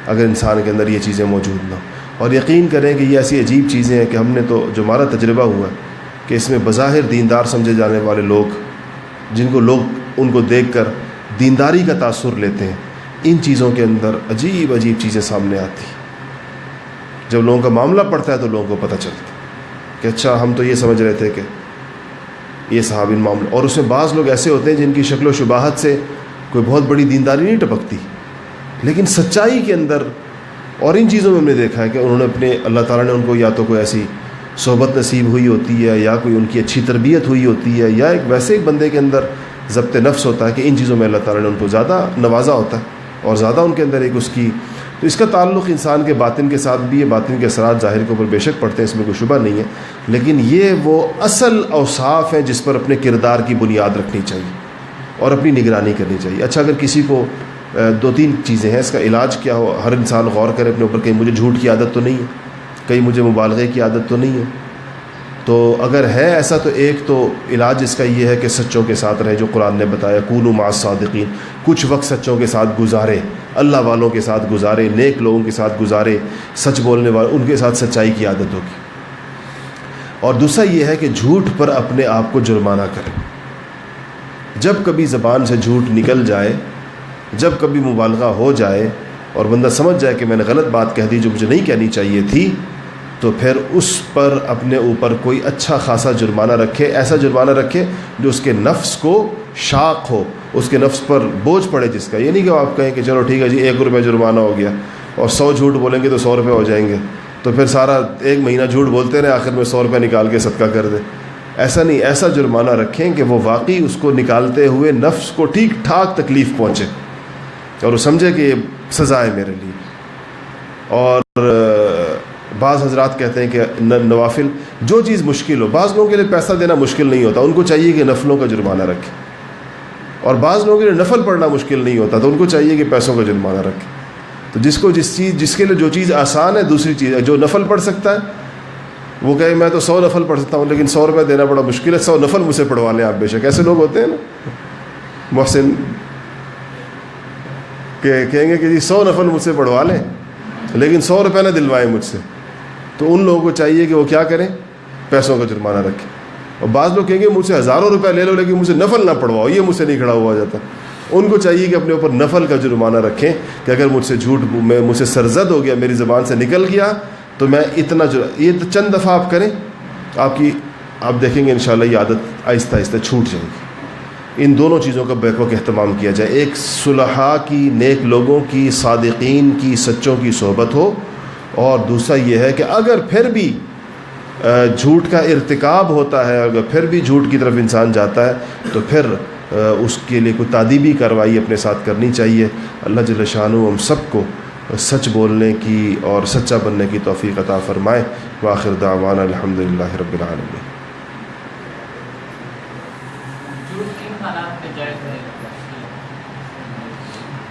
A: اگر انسان کے اندر یہ چیزیں موجود نہ ہوں؟ اور یقین کریں کہ یہ ایسی عجیب چیزیں ہیں کہ ہم نے تو، جو ہمارا تجربہ ہوا ہے کہ اس میں بظاہر دیندار سمجھے جانے والے لوگ، جن کو لوگ ان کو دیکھ کر دینداری کا تاثر لیتے ہیں، ان چیزوں کے اندر عجیب عجیب چیزیں سامنے آتی ہیں۔ جب لوگوں کا معاملہ پڑتا ہے تو لوگوں کو پتہ چلتا ہے کہ اچھا ہم تو یہ سمجھ رہے تھے کہ یہ صاحب ان معاملے، اور اس میں بعض لوگ ایسے ہوتے ہیں جن کی شکل و شباہت سے کوئی بہت بڑی دینداری نہیں ٹپکتی، لیکن سچائی کے اندر اور ان چیزوں میں ہم نے دیکھا ہے کہ انہوں نے اپنے، اللہ تعالیٰ نے ان کو یا تو کوئی ایسی صحبت نصیب ہوئی ہوتی ہے، یا کوئی ان کی اچھی تربیت ہوئی ہوتی ہے، یا ایک ویسے ایک بندے کے اندر ضبط نفس ہوتا ہے کہ ان چیزوں میں اللہ تعالیٰ نے ان کو زیادہ نوازا ہوتا ہے، اور زیادہ ان کے اندر ایک اس کی، تو اس کا تعلق انسان کے باطن کے ساتھ بھی ہے، باطن کے اثرات ظاہر کے اوپر بے شک پڑتے ہیں، اس میں کوئی شبہ نہیں ہے، لیکن یہ وہ اصل اوصاف ہیں جس پر اپنے کردار کی بنیاد رکھنی چاہیے اور اپنی نگرانی کرنی چاہیے۔ اچھا، اگر کسی کو 2-3 چیزیں ہیں، اس کا علاج کیا ہو، ہر انسان غور کرے اپنے اوپر، کہیں مجھے جھوٹ کی عادت تو نہیں ہے، کہیں مجھے مبالغے کی عادت تو نہیں ہے، تو اگر ہے ایسا تو ایک تو علاج اس کا یہ ہے کہ سچوں کے ساتھ رہے، جو قرآن نے بتایا کونوا مع الصادقین، کچھ وقت سچوں کے ساتھ گزارے، اللہ والوں کے ساتھ گزارے، نیک لوگوں کے ساتھ گزارے، سچ بولنے والے، ان کے ساتھ سچائی کی عادت ہوگی۔ اور دوسرا یہ ہے کہ جھوٹ پر اپنے آپ کو جرمانہ کرے۔ جب کبھی زبان سے جھوٹ نکل جائے، جب کبھی مبالغہ ہو جائے اور بندہ سمجھ جائے کہ میں نے غلط بات کہہ دی جو مجھے نہیں کہنی چاہیے تھی، تو پھر اس پر اپنے اوپر کوئی اچھا خاصا جرمانہ رکھے، ایسا جرمانہ رکھے جو اس کے نفس کو شاق ہو، اس کے نفس پر بوجھ پڑے جس کا۔ یہ نہیں کہ آپ کہیں کہ چلو ٹھیک ہے جی 1 روپے جرمانہ ہو گیا، اور 100 جھوٹ بولیں گے تو 100 روپے ہو جائیں گے، تو پھر سارا 1 مہینہ جھوٹ بولتے رہے، آخر میں 100 روپے نکال کے صدقہ کر دیں۔ ایسا نہیں، ایسا جرمانہ رکھیں کہ وہ واقعی اس کو نکالتے ہوئے نفس کو ٹھیک ٹھاک تکلیف پہنچے، اور وہ سمجھے کہ یہ سزا ہے میرے لیے۔ اور بعض حضرات کہتے ہیں کہ نوافل، جو چیز مشکل ہو، بعض لوگوں کے لیے پیسہ دینا مشکل نہیں ہوتا، ان کو چاہیے کہ نفلوں کا جرمانہ رکھے، اور بعض لوگوں کے لیے نفل پڑھنا مشکل نہیں ہوتا، تو ان کو چاہیے کہ پیسوں کا جرمانہ رکھے۔ تو جس کے لیے جو چیز آسان ہے، دوسری چیز ہے جو نفل پڑھ سکتا ہے وہ کہے میں تو 100 نفل پڑھ سکتا ہوں، لیکن 100 روپے دینا بڑا مشکل ہے، 100 نفل مجھ سے پڑھوا لیں آپ بے شک۔ ایسے لوگ ہوتے ہیں نا محسن، کہ کہیں گے کہ جی 100 نفل مجھ سے پڑھوا لیں لیکن 100 روپے نہ دلوائیں مجھ سے، تو ان لوگوں کو چاہیے کہ وہ کیا کریں، پیسوں کا جرمانہ رکھیں۔ اور بعض لوگ کہیں گے مجھ سے 1000 روپے لے لو لیکن مجھ سے نفل نہ پڑھواؤ، یہ مجھ سے نہیں کھڑا ہوا جاتا۔ ان کو چاہیے کہ اپنے اوپر نفل کا جرمانہ رکھیں کہ اگر مجھ سے جھوٹ، مجھ سے سرزد ہو گیا، میری زبان سے نکل گیا، تو میں اتنا یہ چند دفعہ آپ کریں، آپ دیکھیں گے انشاءاللہ یہ عادت آہستہ آہستہ چھوٹ جائے گی۔ ان دونوں چیزوں کا بیک وقت اہتمام کیا جائے، ایک صلحاء کی، نیک لوگوں کی، صادقین کی، سچوں کی صحبت ہو، اور دوسرا یہ ہے کہ اگر پھر بھی جھوٹ کا ارتکاب ہوتا ہے، اگر پھر بھی جھوٹ کی طرف انسان جاتا ہے تو پھر اس کے لیے کوئی تعدیبی کارروائی اپنے ساتھ کرنی چاہیے۔ اللہ جل شانہ ہم سب کو سچ بولنے کی اور سچا بننے کی توفیق عطا فرمائے۔ وآخر دعوانا الحمدللہ رب العالمین۔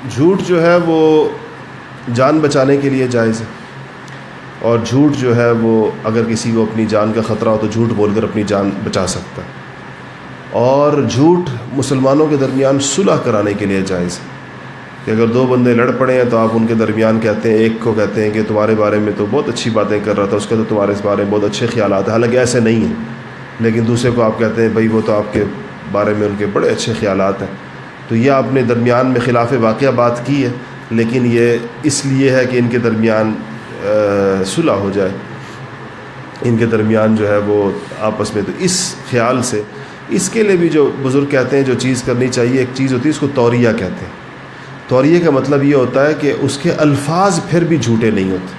A: جھوٹ جو ہے وہ جان بچانے کے لیے جائز ہے، اور جھوٹ جو ہے وہ اگر کسی کو اپنی جان کا خطرہ ہو تو جھوٹ بول کر اپنی جان بچا سکتا ہے۔ اور جھوٹ مسلمانوں کے درمیان صلح کرانے کے لیے جائز ہے کہ اگر دو بندے لڑ پڑے ہیں تو آپ ان کے درمیان کہتے ہیں، ایک کو کہتے ہیں کہ تمہارے بارے میں تو بہت اچھی باتیں کر رہا تھا، اس کے تو تمہارے اس بارے میں بہت اچھے خیالات ہیں، حالانکہ ایسے نہیں ہیں، لیکن دوسرے کو آپ کہتے ہیں بھائی وہ تو آپ کے بارے میں ان کے بڑے اچھے خیالات ہیں، تو یہ آپ نے درمیان میں خلاف واقعہ بات کی ہے، لیکن یہ اس لیے ہے کہ ان کے درمیان صلح ہو جائے، ان کے درمیان جو ہے وہ آپس میں، تو اس خیال سے اس کے لیے بھی جو بزرگ کہتے ہیں جو چیز کرنی چاہیے، ایک چیز ہوتی ہے اس کو توریہ کہتے ہیں۔ توریہ کا مطلب یہ ہوتا ہے کہ اس کے الفاظ پھر بھی جھوٹے نہیں ہوتے،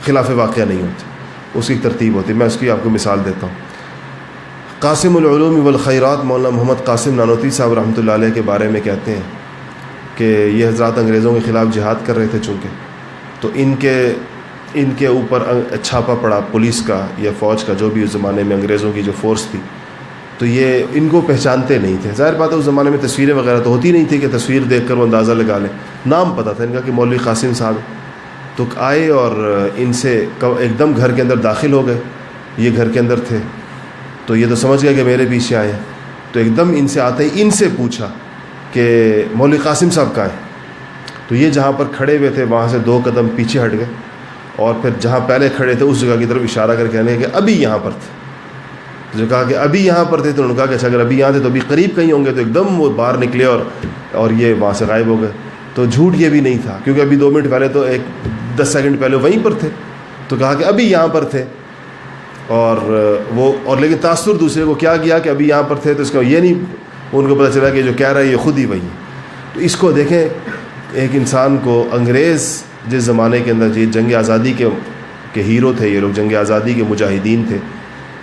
A: خلاف واقعہ نہیں ہوتے، اس کی ترتیب ہوتی ہے۔ میں اس کی آپ کو مثال دیتا ہوں۔ قاسم العلوم والخیرات مولانا محمد قاسم نانوتوی صاحب رحمۃ اللہ علیہ کے بارے میں کہتے ہیں کہ یہ حضرات انگریزوں کے خلاف جہاد کر رہے تھے، چونکہ تو ان کے اوپر چھاپا پڑا پولیس کا یا فوج کا، جو بھی اس زمانے میں انگریزوں کی جو فورس تھی، تو یہ ان کو پہچانتے نہیں تھے۔ ظاہر بات ہے اس زمانے میں تصویریں وغیرہ تو ہوتی نہیں تھی کہ تصویر دیکھ کر وہ اندازہ لگا لیں، نام پتہ تھا ان کا کہ مولوی قاسم صاحب، تو آئے اور ان سے ایک دم گھر کے اندر داخل ہو گئے، یہ گھر کے اندر تھے، تو یہ تو سمجھ گئے کہ میرے پیچھے آئے ہیں، تو ایک دم ان سے آتے ہی ان سے پوچھا کہ مولوی قاسم صاحب کہاں ہیں؟ تو یہ جہاں پر کھڑے ہوئے تھے وہاں سے 2 قدم پیچھے ہٹ گئے، اور پھر جہاں پہلے کھڑے تھے اس جگہ کی طرف اشارہ کر کہنے کہ ابھی یہاں پر تھے۔ جو کہا کہ ابھی یہاں پر تھے، تو انہوں نے کہا کہ اچھا اگر ابھی یہاں تھے تو ابھی قریب کہیں ہوں گے، تو ایک دم وہ باہر نکلے اور یہ وہاں سے غائب ہو گئے۔ تو جھوٹ یہ بھی نہیں تھا، کیونکہ ابھی 2 منٹ پہلے تو 10 سیکنڈ پہلے وہیں پر تھے، تو کہا کہ ابھی یہاں پر تھے، اور لیکن تاثر دوسرے کو کیا کیا کہ ابھی یہاں پر تھے، تو اس کا یہ نہیں ان کو پتہ چلا کہ جو کہہ رہا ہے یہ خود ہی وہی ہے۔ تو اس کو دیکھیں، ایک انسان کو انگریز جس زمانے کے اندر یہ جنگ آزادی کے ہیرو تھے، یہ لوگ جنگ آزادی کے مجاہدین تھے،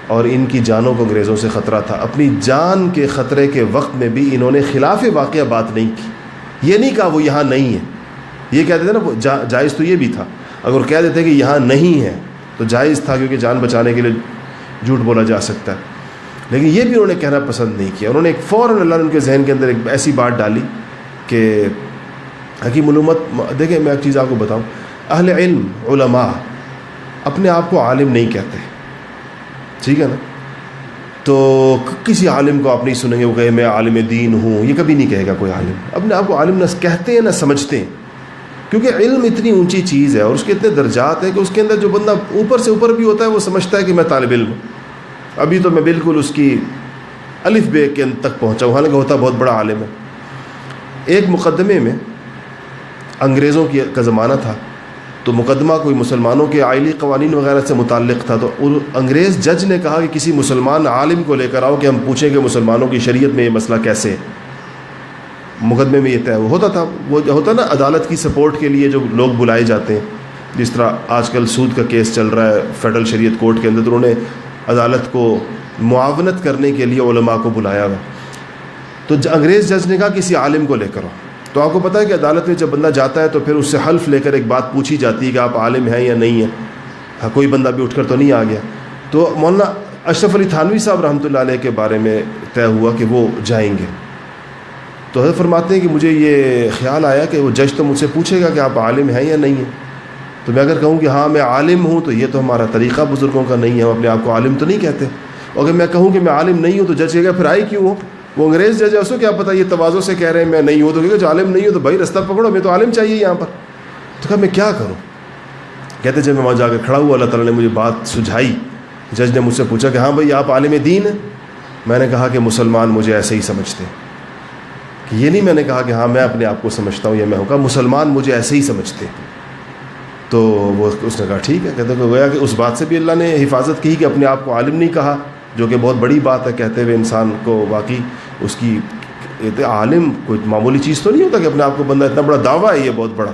A: اور ان کی جانوں کو انگریزوں سے خطرہ تھا، اپنی جان کے خطرے کے وقت میں بھی انہوں نے خلاف واقعہ بات نہیں کی، یہ نہیں کہا وہ یہاں نہیں ہے، یہ کہتے تھے نا جائز تو یہ بھی تھا، اگر کہہ دیتے کہ یہاں نہیں ہے تو جائز تھا، کیونکہ جان بچانے کے لیے جھوٹ بولا جا سکتا ہے، لیکن یہ بھی انہوں نے کہنا پسند نہیں کیا۔ انہوں نے فوراً اللہ نے ان کے ذہن کے اندر ایک ایسی بات ڈالی کہ حکیم علومت، دیکھیں میں ایک چیز آپ کو بتاؤں، اہل علم علماء اپنے آپ کو عالم نہیں کہتے، ٹھیک ہے نا؟ تو کسی عالم کو آپ نہیں سنیں گے وہ کہے میں عالم دین ہوں، یہ کبھی نہیں کہے گا کوئی عالم۔ اپنے آپ کو عالم نہ کہتے ہیں نہ سمجھتے ہیں، کیونکہ علم اتنی اونچی چیز ہے اور اس کے اتنے درجات ہیں کہ اس کے اندر جو بندہ اوپر سے اوپر بھی ہوتا ہے وہ سمجھتا ہے کہ میں طالب علم ہوں، ابھی تو میں بالکل اس کی الف بے کے اند تک پہنچا ہوں، حالانکہ ہوتا بہت بڑا عالم ہے۔ ایک مقدمے میں انگریزوں کا زمانہ تھا، تو مقدمہ کوئی مسلمانوں کے آئلی قوانین وغیرہ سے متعلق تھا، تو انگریز جج نے کہا کہ کسی مسلمان عالم کو لے کر آؤ کہ ہم پوچھیں کہ مسلمانوں کی شریعت میں یہ مسئلہ کیسے ہے۔ مقدمے میں یہ طے ہوتا تھا، وہ ہوتا نا عدالت کی سپورٹ کے لیے جو لوگ بلائے جاتے ہیں، جس طرح آج کل سود کا کیس چل رہا ہے فیڈرل شریعت کورٹ کے اندر، تو انہوں نے عدالت کو معاونت کرنے کے لیے علماء کو بلایا ہوا، تو انگریز جج نے کہا کسی عالم کو لے کر آؤ۔ تو آپ کو پتہ ہے کہ عدالت میں جب بندہ جاتا ہے تو پھر اس سے حلف لے کر ایک بات پوچھی جاتی ہے کہ آپ عالم ہیں یا نہیں ہیں، کوئی بندہ بھی اٹھ کر تو نہیں آ گیا۔ تو مولانا اشرف علی تھانوی صاحب رحمۃ اللہ علیہ کے بارے میں طے ہوا کہ وہ جائیں گے، تو حضرت فرماتے ہیں کہ مجھے یہ خیال آیا کہ وہ جج تو مجھ سے پوچھے گا کہ آپ عالم ہیں یا نہیں ہیں، تو میں اگر کہوں کہ ہاں میں عالم ہوں تو یہ تو ہمارا طریقہ بزرگوں کا نہیں ہے، ہم اپنے آپ کو عالم تو نہیں کہتے، اور اگر میں کہوں کہ میں عالم نہیں ہوں تو جج کہے گا پھر آئی کیوں ہو؟ وہ انگریز جج ہے، اس کو کیا پتہ یہ تواضع سے کہہ رہے ہیں میں نہیں ہوں، تو کہے گا جو عالم نہیں ہوں تو بھائی رستہ پکڑو، میں تو عالم چاہیے یہاں پر۔ تو کہا میں کیا کروں؟ کہتے جب میں وہاں جا کر کھڑا ہوا اللہ تعالیٰ نے مجھے بات سجھائی، جج نے مجھ سے پوچھا کہ ہاں بھائی آپ عالم دین ہیں؟ میں نے کہا کہ مسلمان مجھے ایسے ہی سمجھتے ہیں، کہ یہ نہیں میں نے کہا کہ ہاں میں اپنے آپ کو سمجھتا ہوں یا میں ہوں، کہا مسلمان مجھے ایسے ہی سمجھتے ہیں۔ تو اس نے کہا ٹھیک ہے، کہتے کہ گویا کہ اس بات سے بھی اللہ نے حفاظت کی کہ اپنے آپ کو عالم نہیں کہا، جو کہ بہت بڑی بات ہے، کہتے ہوئے انسان کو واقعی اس کی عالم کوئی معمولی چیز تو نہیں ہوتا کہ اپنے آپ کو بندہ اتنا بڑا دعویٰ ہے یہ بہت بڑا،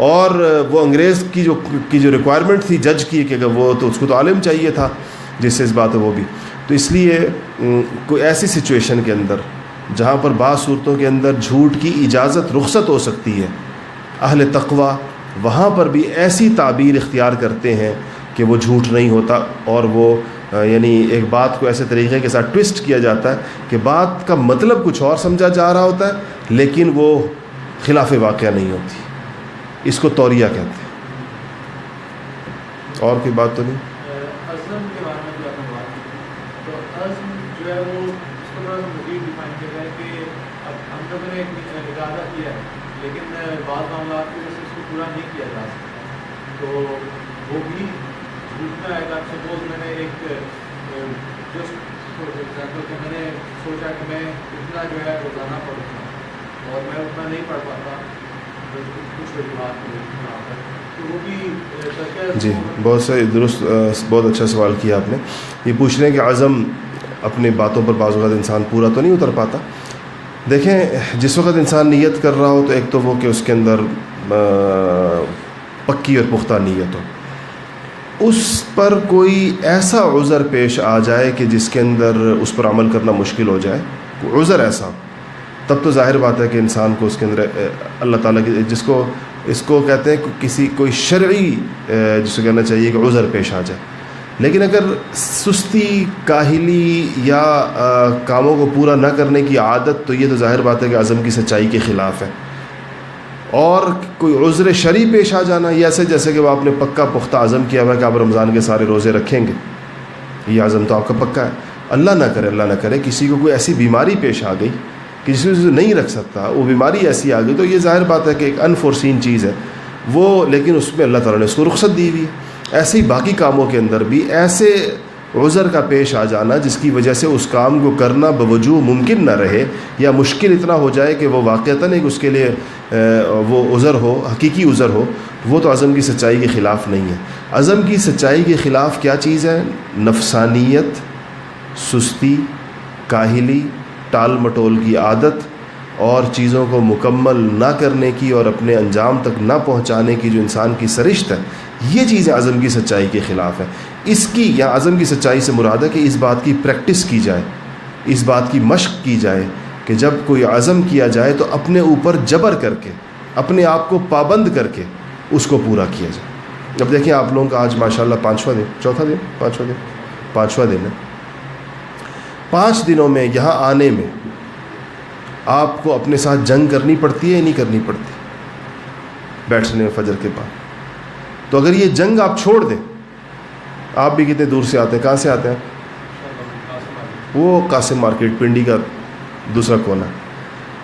A: اور وہ انگریز کی جو ریکوائرمنٹ تھی جج کی کہ وہ تو اس کو تو عالم چاہیے تھا جس سے اس بات ہے وہ بھی. تو اس لیے کوئی ایسی سچویشن کے اندر جہاں پر بعض صورتوں کے اندر جھوٹ کی اجازت رخصت ہو سکتی ہے، اہل تقوی وہاں پر بھی ایسی تعبیر اختیار کرتے ہیں کہ وہ جھوٹ نہیں ہوتا، اور وہ یعنی ایک بات کو ایسے طریقے کے ساتھ ٹوسٹ کیا جاتا ہے کہ بات کا مطلب کچھ اور سمجھا جا رہا ہوتا ہے لیکن وہ خلاف واقعہ نہیں ہوتی. اس کو توریہ کہتے ہیں. اور کوئی بات تو نہیں؟
B: عزم کے بارے میں جو آپ نے بات کی، تو عزم جو ہے وہ اس کو تھوڑا سا مزید ڈیفائن کیا جائے کہ اب ہم لوگوں نے ایک ارادہ کیا ہے لیکن بعض معاملات کی وجہ سے اس کو پورا نہیں کیا جا سکتا، تو وہ بھی جھوٹ میں آئے گا. سپوز میں نے ایک جسٹ فار ایگزامپل کہ میں نے سوچا کہ میں اتنا جو ہے روزانہ پڑھوں گا اور میں اتنا نہیں پڑھ پاتا کچھ وجوہات تو وہ بھی.
A: جی بہت صحیح، درست، بہت اچھا سوال کیا آپ نے. یہ پوچھ رہے ہیں کہ عزم اپنے باتوں پر بعض اوقات انسان پورا تو نہیں اتر پاتا. دیکھیں جس وقت انسان نیت کر رہا ہو تو ایک تو وہ کہ اس کے اندر پکی اور پختہ نیت ہو، اس پر کوئی ایسا عذر پیش آ جائے کہ جس کے اندر اس پر عمل کرنا مشکل ہو جائے، کوئی عذر ایسا، تب تو ظاہر بات ہے کہ انسان کو اس کے اندر اللہ تعالیٰ کی اس کو کہتے ہیں کوئی شرعی جس کو کہنا چاہیے کہ عذر پیش آ جائے. لیکن اگر سستی، کاہلی یا کاموں کو پورا نہ کرنے کی عادت، تو یہ تو ظاہر بات ہے کہ عزم کی سچائی کے خلاف ہے. اور کوئی عذر شرعی پیش آ جانا، یہ ایسے جیسے کہ وہ آپ نے پکا پختہ عزم کیا ہوا ہے کہ آپ رمضان کے سارے روزے رکھیں گے، یہ عزم تو آپ کا پکا ہے. اللہ نہ کرے کسی کو کوئی ایسی بیماری پیش آ گئی کہ جس میں نہیں رکھ سکتا، وہ بیماری ایسی آ گئی، تو یہ ظاہر بات ہے کہ ایک انفورسین چیز ہے وہ، لیکن اس میں اللہ تعالیٰ نے اس کو رخصت دی ہوئی ہے. ایسے ہی باقی کاموں کے اندر بھی ایسے عذر کا پیش آ جانا جس کی وجہ سے اس کام کو کرنا بوجوہ ممکن نہ رہے، یا مشکل اتنا ہو جائے کہ وہ واقعتاً ایک اس کے لیے وہ عذر ہو، حقیقی عذر ہو، وہ تو عزم کی سچائی کے خلاف نہیں ہے. عزم کی سچائی کے خلاف کیا چیز ہے؟ نفسانیت، سستی، کاہلی، ٹال مٹول کی عادت، اور چیزوں کو مکمل نہ کرنے کی اور اپنے انجام تک نہ پہنچانے کی جو انسان کی سرشت ہے، یہ چیزیں عزم کی سچائی کے خلاف ہے. اس کی یا عزم کی سچائی سے مراد ہے کہ اس بات کی پریکٹس کی جائے، اس بات کی مشق کی جائے کہ جب کوئی عزم کیا جائے تو اپنے اوپر جبر کر کے، اپنے آپ کو پابند کر کے اس کو پورا کیا جائے. اب دیکھیں آپ لوگوں کا آج ماشاءاللہ پانچواں دن ہے. 5 دنوں میں یہاں آنے میں آپ کو اپنے ساتھ جنگ کرنی پڑتی ہے یا نہیں کرنی پڑتی بیٹھنے فجر کے بعد؟ تو اگر یہ جنگ آپ چھوڑ دیں، آپ بھی کتنے دور سے آتے ہیں، کہاں سے آتے ہیں؟ وہ قاسم مارکیٹ، پنڈی کا دوسرا کونا.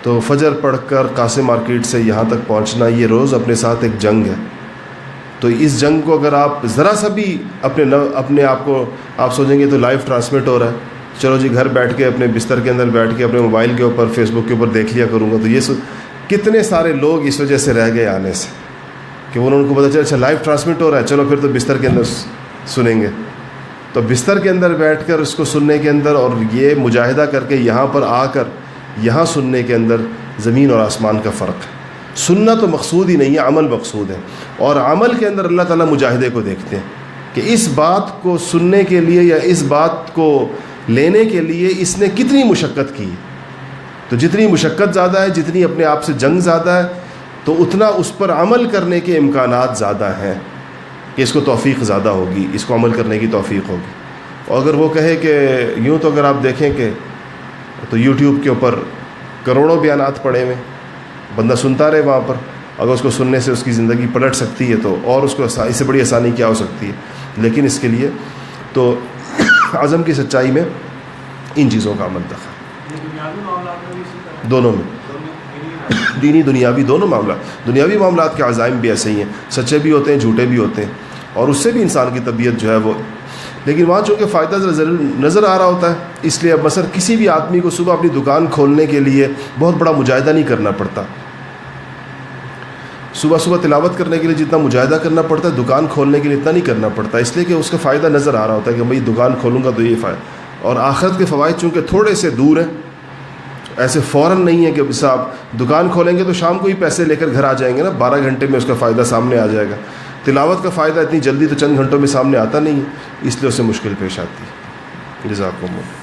A: تو فجر پڑھ کر قاسم مارکیٹ سے یہاں تک پہنچنا، یہ روز اپنے ساتھ ایک جنگ ہے. تو اس جنگ کو اگر آپ ذرا سا بھی اپنے آپ کو آپ سوچیں گے تو لائیو ٹرانسمٹ ہو رہا ہے، چلو جی گھر بیٹھ کے اپنے بستر کے اندر بیٹھ کے اپنے موبائل کے اوپر فیس بک کے اوپر دیکھ لیا کروں گا، تو یہ کتنے سارے لوگ اس وجہ سے رہ گئے آنے سے کہ انہوں کو پتہ چلا اچھا لائیو ٹرانسمٹ ہو رہا ہے، چلو پھر تو بستر کے اندر سنیں گے. تو بستر کے اندر بیٹھ کر اس کو سننے کے اندر اور یہ مجاہدہ کر کے یہاں پر آ کر یہاں سننے کے اندر زمین اور آسمان کا فرق ہے. سننا تو مقصود ہی نہیں ہے، عمل مقصود ہے. اور عمل کے اندر اللہ تعالیٰ مجاہدے کو دیکھتے ہیں کہ اس بات کو سننے کے لیے یا اس بات کو لینے کے لیے اس نے کتنی مشقت کی. تو جتنی مشقت زیادہ ہے، جتنی اپنے آپ سے جنگ زیادہ ہے، تو اتنا اس پر عمل کرنے کے امکانات زیادہ ہیں کہ اس کو توفیق زیادہ ہوگی، اس کو عمل کرنے کی توفیق ہوگی. اور اگر وہ کہے کہ یوں، تو اگر آپ دیکھیں کہ تو یوٹیوب کے اوپر کروڑوں بیانات پڑے ہوئے، بندہ سنتا رہے وہاں پر، اگر اس کو سننے سے اس کی زندگی پلٹ سکتی ہے تو اور اس کو اس سے بڑی آسانی کیا ہو سکتی ہے. لیکن اس کے لیے تو عزم کی سچائی میں ان چیزوں کا عمل دخل دونوں میں، دینی دنیاوی دونوں معاملات. دنیاوی معاملات کے عزائم بھی ایسے ہی ہیں، سچے بھی ہوتے ہیں، جھوٹے بھی ہوتے ہیں، اور اس سے بھی انسان کی طبیعت جو ہے وہ، لیکن وہاں چونکہ فائدہ ضرور نظر آ رہا ہوتا ہے، اس لیے اب مثلا کسی بھی آدمی کو صبح اپنی دکان کھولنے کے لیے بہت بڑا مجاہدہ نہیں کرنا پڑتا. صبح تلاوت کرنے کے لیے جتنا مجاہدہ کرنا پڑتا ہے، دکان کھولنے کے لیے اتنا نہیں کرنا پڑتا، اس لیے کہ اس کا فائدہ نظر آ رہا ہوتا ہے کہ بھائی دکان کھولوں گا تو یہ فائدہ. اور آخرت کے فوائد چونکہ تھوڑے سے دور ہیں، ایسے فوراً نہیں ہے کہ صاحب دکان کھولیں گے تو شام کو ہی پیسے لے کر گھر آ جائیں گے نا، 12 گھنٹے میں اس کا فائدہ سامنے آ جائے گا. تلاوت کا فائدہ اتنی جلدی تو چند گھنٹوں میں سامنے آتا نہیں ہے، اس لیے اسے مشکل پیش آتی ہے. جزاکم اللہ.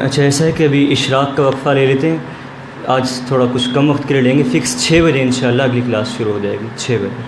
C: اچھا ایسا ہے کہ ابھی اشراق کا وقفہ لے لیتے ہیں، آج تھوڑا کچھ کم وقت کے لیے لیں گے، فکس 6 بجے انشاءاللہ اگلی کلاس شروع ہو جائے گی 6 بجے.